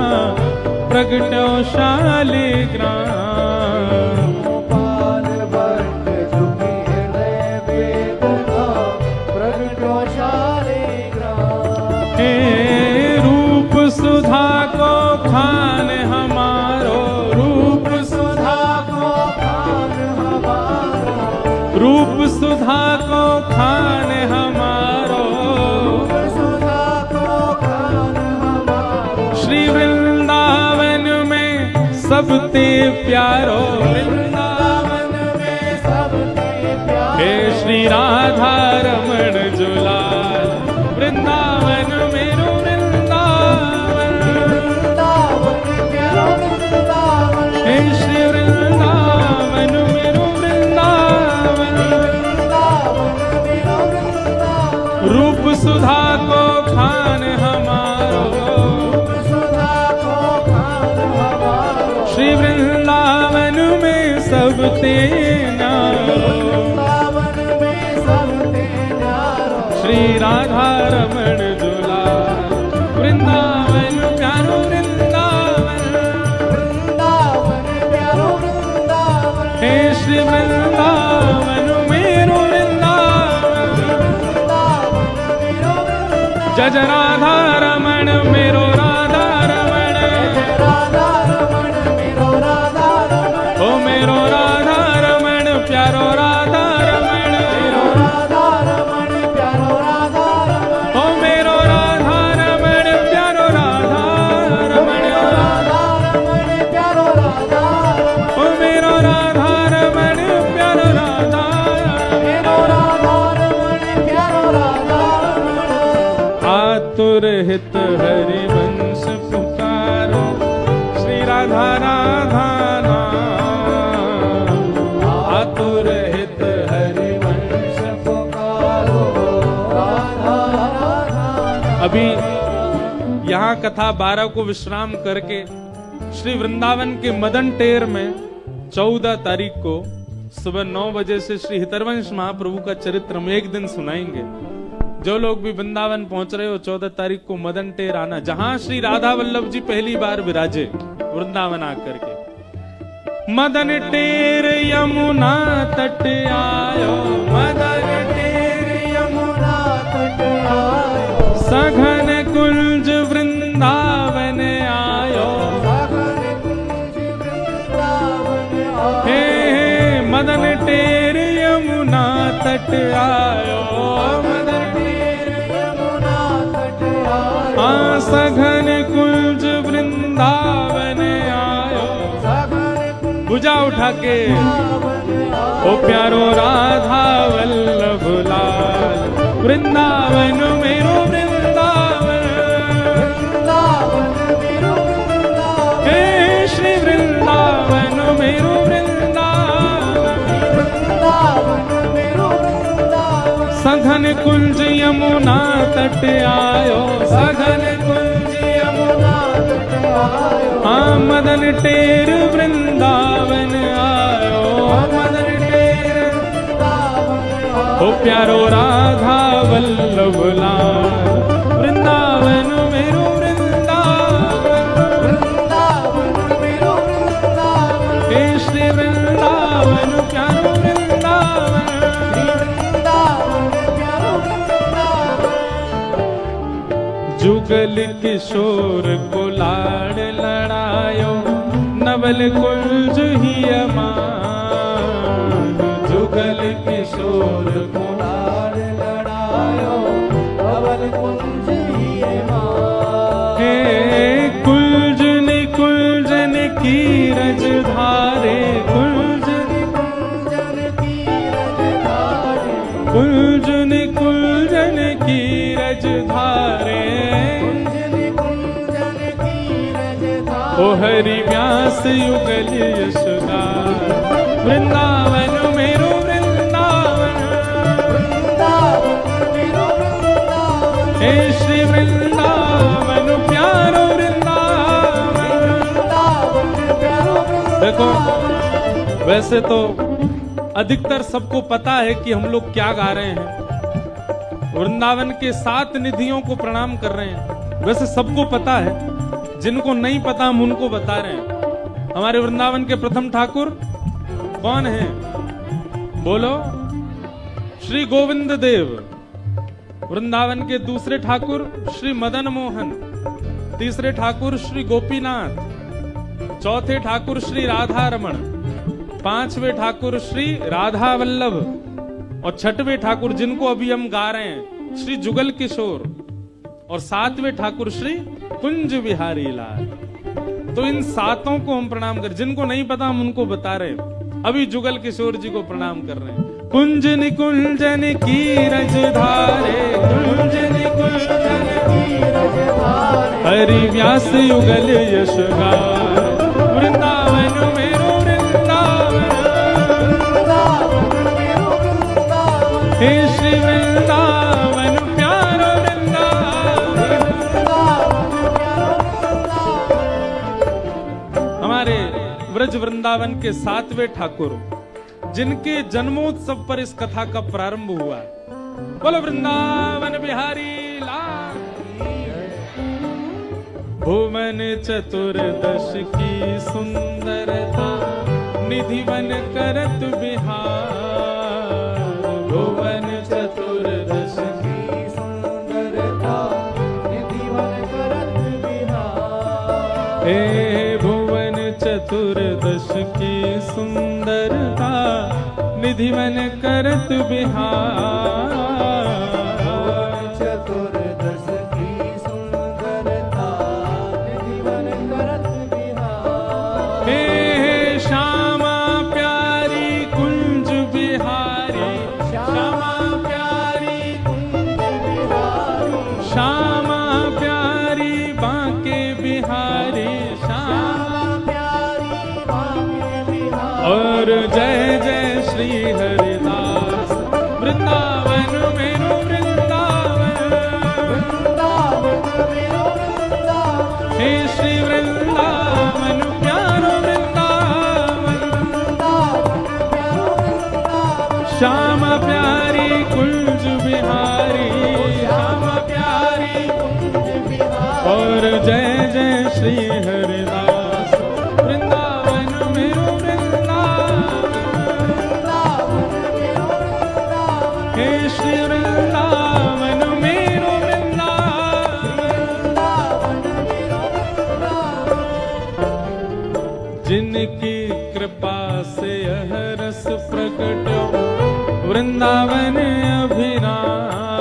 प्रगट्यो शालिग्राम। गोपाल भट्ट झुकी हृदय वेदना प्रगट्यो शालिग्राम। हे रूप सुधा को खान हमारो, रूप सुधा को खान हमारो, रूप सुधा को खान हमारो, रूप सुधा को खान हमारो। श्री वृंदावन में सबते प्यारो, वृंदावन में सबते प्यारो। हे श्री राधा रमण जुलाल वृंदावन मेरो वृंदावन। वृंदावन प्यारो वृंदावन। हे श्री वृंदावन मेरो वृंदावन। वृंदावन मेरो वृंदावन। रूप सुधा को खान हमारो, रूप सुधा को खान हमारो। श्री वृंदावन में सबते न्यारो। वृंदावन में सबते न्यारो। श्री राधा रमण जुलाल वृंदावन प्यारो वृंदावन। वृंदावन प्यारो वृंदावन। हे श्री वृंदावन मेरो वृंदावन। वृंदावन मेरो वृंदावन। जय जय राधा रमण मेरो राधा रमण। राधा रमण मेरो राधा रमण। ओ मेरो राधा रमण प्यारो राधा रमण। मेरो राधा रमण प्यारो राधा रमण। ओ मेरो राधा रमण प्यारो राधा रमण। राधा रमण प्यारो राधा रमण। ओ मेरो राधा रमण प्यारो राधा रमण। मेरो राधा रमण प्यारो राधा रमण। आतुर हित हरि वंश पुकारो श्री राधा राधा नाम। आतुर हित हरि वंश पुकारो राधा राधा। अभी यहाँ कथा 12 को विश्राम करके श्री वृंदावन के मदन टेर में 14 तारीख को सुबह 9 बजे से श्री हितरवंश महाप्रभु का चरित्र हम एक दिन सुनाएंगे। जो लोग भी वृंदावन पहुंच रहे हो 14 तारीख को मदन टेर आना, जहां श्री राधा वल्लभ जी पहली बार विराजे वृंदावन आकर के। मदन टेर यमुना तट आयो, मदन टेर यमुना तट आयो। सघन कुंज वृंदावन आयो। सघन कुंज वृंदावन आयो। हे मदन टेर यमुना तट आयो। मदन टेर यमुना तट आयो। सघन कुंज वृंदावन आयो। सघन कुंज भुजा उठा के वृंदावन आयो। ओ प्यारो राधा वल्लभ लाल वृंदावन मेरो वृंदावन। वृंदावन मेरो वृंदावन। हे श्री वृंदावन मेरो वृंदावन। वृंदावन मेरो वृंदावन। सघन कुंज यमुना तट आयो। सघन कुंज यमुना तट आयो। मदन टेर वृंदावन आयो। मदन टेर वृंदावन आयो। ओ प्यारो राधा वल्लभ लाल वृंदावन मेरो वृंदावन। वृंदावन मेरो वृंदावन। हे श्री वृंदावन प्यारो वृंदावन। वृंदावन प्यारो वृंदावन। जुगल किशोर को लाड़ लड़ायो नवल कुंज ही अमान। जुगल किशोर को लाड़ लड़ायो नवल कुंज ही अमान। हे कुंजन कुंजन की रज धारे। कुंजन कुंजन की रज धारे। कुंजन कुंजन की रज धारे। कुंजन की रज धारे। ओ हरि व्यास युगल यशोदा वृंदावन मेरो वृंदावन। वृंदावन हे श्री वृंदावन प्यारो वृंदावन। देखो वैसे तो अधिकतर सबको पता है कि हम लोग क्या गा रहे हैं, वृंदावन के 7 निधियों को प्रणाम कर रहे हैं, वैसे सबको पता है। जिनको नहीं पता हम उनको बता रहे हैं। हमारे वृंदावन के प्रथम ठाकुर कौन है? बोलो, श्री गोविंद देव। वृंदावन के दूसरे ठाकुर श्री मदन मोहन, तीसरे ठाकुर श्री गोपीनाथ, चौथे ठाकुर श्री राधा रमण, पांचवें ठाकुर श्री राधा वल्लभ और छठवें ठाकुर जिनको अभी हम गा रहे हैं श्री जुगल किशोर और 7वें ठाकुर श्री कुंज बिहारी लाल। तो इन 7 को हम प्रणाम कर, जिनको नहीं पता हम उनको बता रहे हैं। अभी जुगल किशोर जी को प्रणाम कर रहे हैं। कुंज निकुंजन की रजधारे, कुंज निकुंजन की रजधारे, हरि व्यास युगल यश गाए, वृंदावन मेरो वृंदावन, हे श्री वृंदावन प्यारो वृंदावन। हमारे ब्रज वृंदावन के 7वें ठाकुर जिनके जन्मोत्सव पर इस कथा का प्रारंभ हुआ, बोलो वृंदावन बिहारी लाल। भुवन चतुर्दश की सुंदरता, निधिवन करत बिहार, भुवन चतुर्दश की सुंदरता, निधिवन करत बिहार, हे भुवन चतुर्दश की सुंदरता, निधिवन करत बिहार, चतुर्दश की सुंदरता, निधिवन करत बिहार, हे श्यामा प्यारी कुंज बिहारी, श्यामा प्यारी कुंज बिहारी, श्यामा प्यारी बांके बिहारी, श्यामा प्यारी बांके बिहारी, और जय जय श्री हरिदास, वृंदावन मेरो वृंदावन, वृंदावन मेरो वृंदावन, हे श्री वृंदावन प्यारो वृंदावन, वृंदावन प्यारो वृंदावन, श्यामा प्यारी कुंज बिहारी, श्यामा प्यारी कुंज बिहारी, और जय जय श्री हरिदास, वृंदावन मेरो हे श्री वृंदावन मेरो वृंदावन। जिनकी कृपा से यह रस प्रकट वृंदावन अभिराम,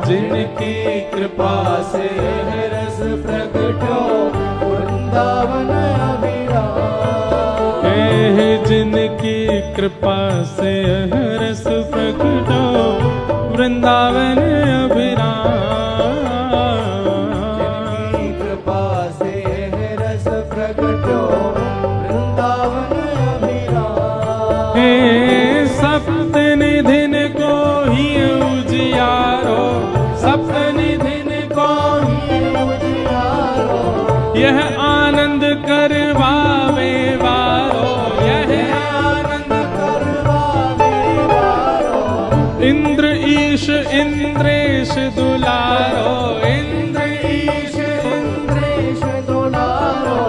जिनकी कृपा से यह रस प्रकट वृंदावन अभिराम, हे जिनकी कृपा से यह रस प्रकट वृंदावन अभिराम, जिनकी कृपा से यह रस प्रकट वृंदावन अभिराम, हे सप्त निधिन को ही उजियारो, सप्त निधिन को ही उजियारो, यह आनंद करवावे वारो, यह आनंद करवावे वारो, इंद्र ईश इंद्रेश दुलारो, इंद्र ईश इंद्रेश दुलारो,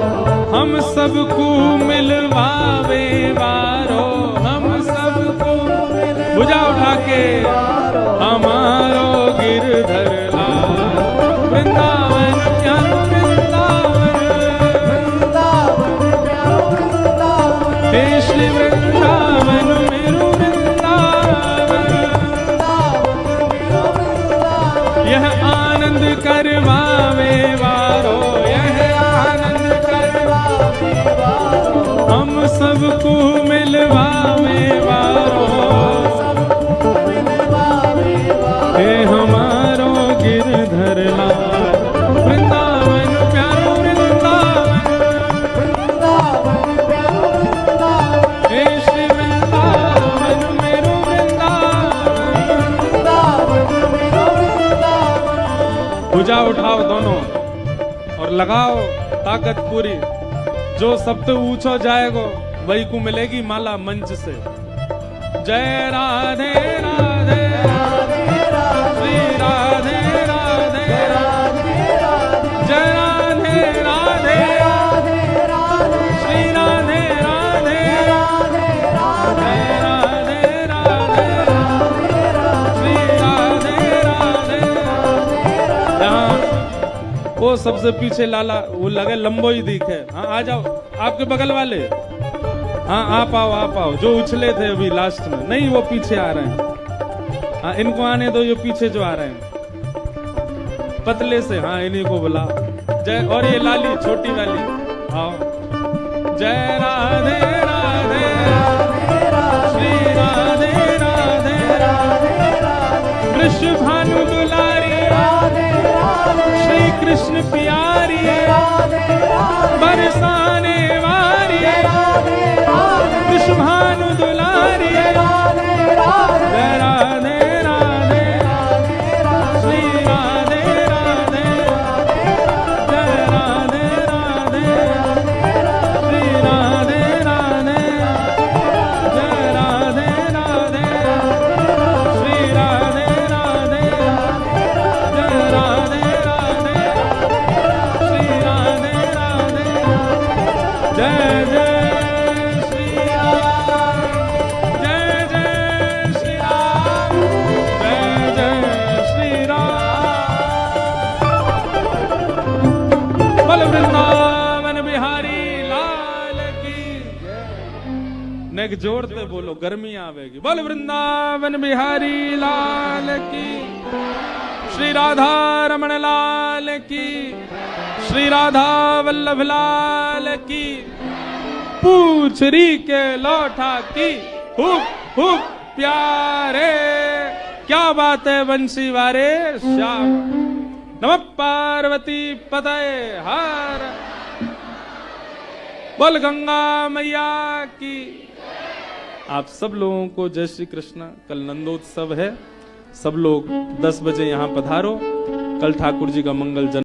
हम सबको मिलवावे वारो, हम सबको भुजा उठा के हमारो गिरधर लाल, वृंदावन प्यारो वृंदावन, वृंदावन प्यारो वृंदावन, हे श्री वृंदावन मेरो वृंदावन, यह आनंद करवावे वारो, यह आनंद करवावे वारो, हम सबको मिलवावे वारो, हे हमारो गिरधर लाल, वृंदावन प्यारो वृंदावन, वृंदावन प्यारो वृंदावन, हे श्री वृंदावन मेरो वृंदावन, वृंदावन मेरो वृंदावन, लगाओ ताकत पूरी, जो सबसे ऊंचो जाएगो वही को मिलेगी माला मंच से। जय राधे राधे श्री राधे राधे जय राधे राधे श्री राधे राधे जय राधे राधे श्री राधे राधे। यहाँ वो सबसे पीछे लाला वो लगे लंबो ही दिखे। हाँ आ जाओ आपके बगल वाले, हाँ आप आओ जो उछले थे अभी लास्ट में, नहीं वो पीछे आ रहे हैं। हाँ इनको आने दो, ये पीछे जो आ रहे हैं पतले से, हाँ इन्हीं को बुला। जय, और ये लाली छोटी वाली आओ। जय राधे राधे श्री राधे राधे कृष्ण भानु दुलारी श्री कृष्ण प्यारी बरसाने वारी कृष्ण भानु दुलारी जय राधे राधे श्री राधे राधे जय राधे राधे श्री राधे राधे जय राधे राधे श्री राधे राधे जय राधे राधे श्री राधे राधे जय जय वृंदावन बिहारी लाल की। नेक जोड़ते बोलो गर्मी आवेगी। बोल वृंदावन बिहारी लाल की। श्री राधा रमण लाल की। श्री राधा वल्लभ लाल की। पूछरी के लौठा की हुप हुप प्यारे। क्या बात है बंसी वारे श्याम। नमः पार्वती पतये हर। बोल गंगा मैया की। आप सब लोगों को जय श्री कृष्ण। कल नंदोत्सव है, सब लोग 10 बजे यहाँ पधारो। कल ठाकुर जी का मंगल जन्म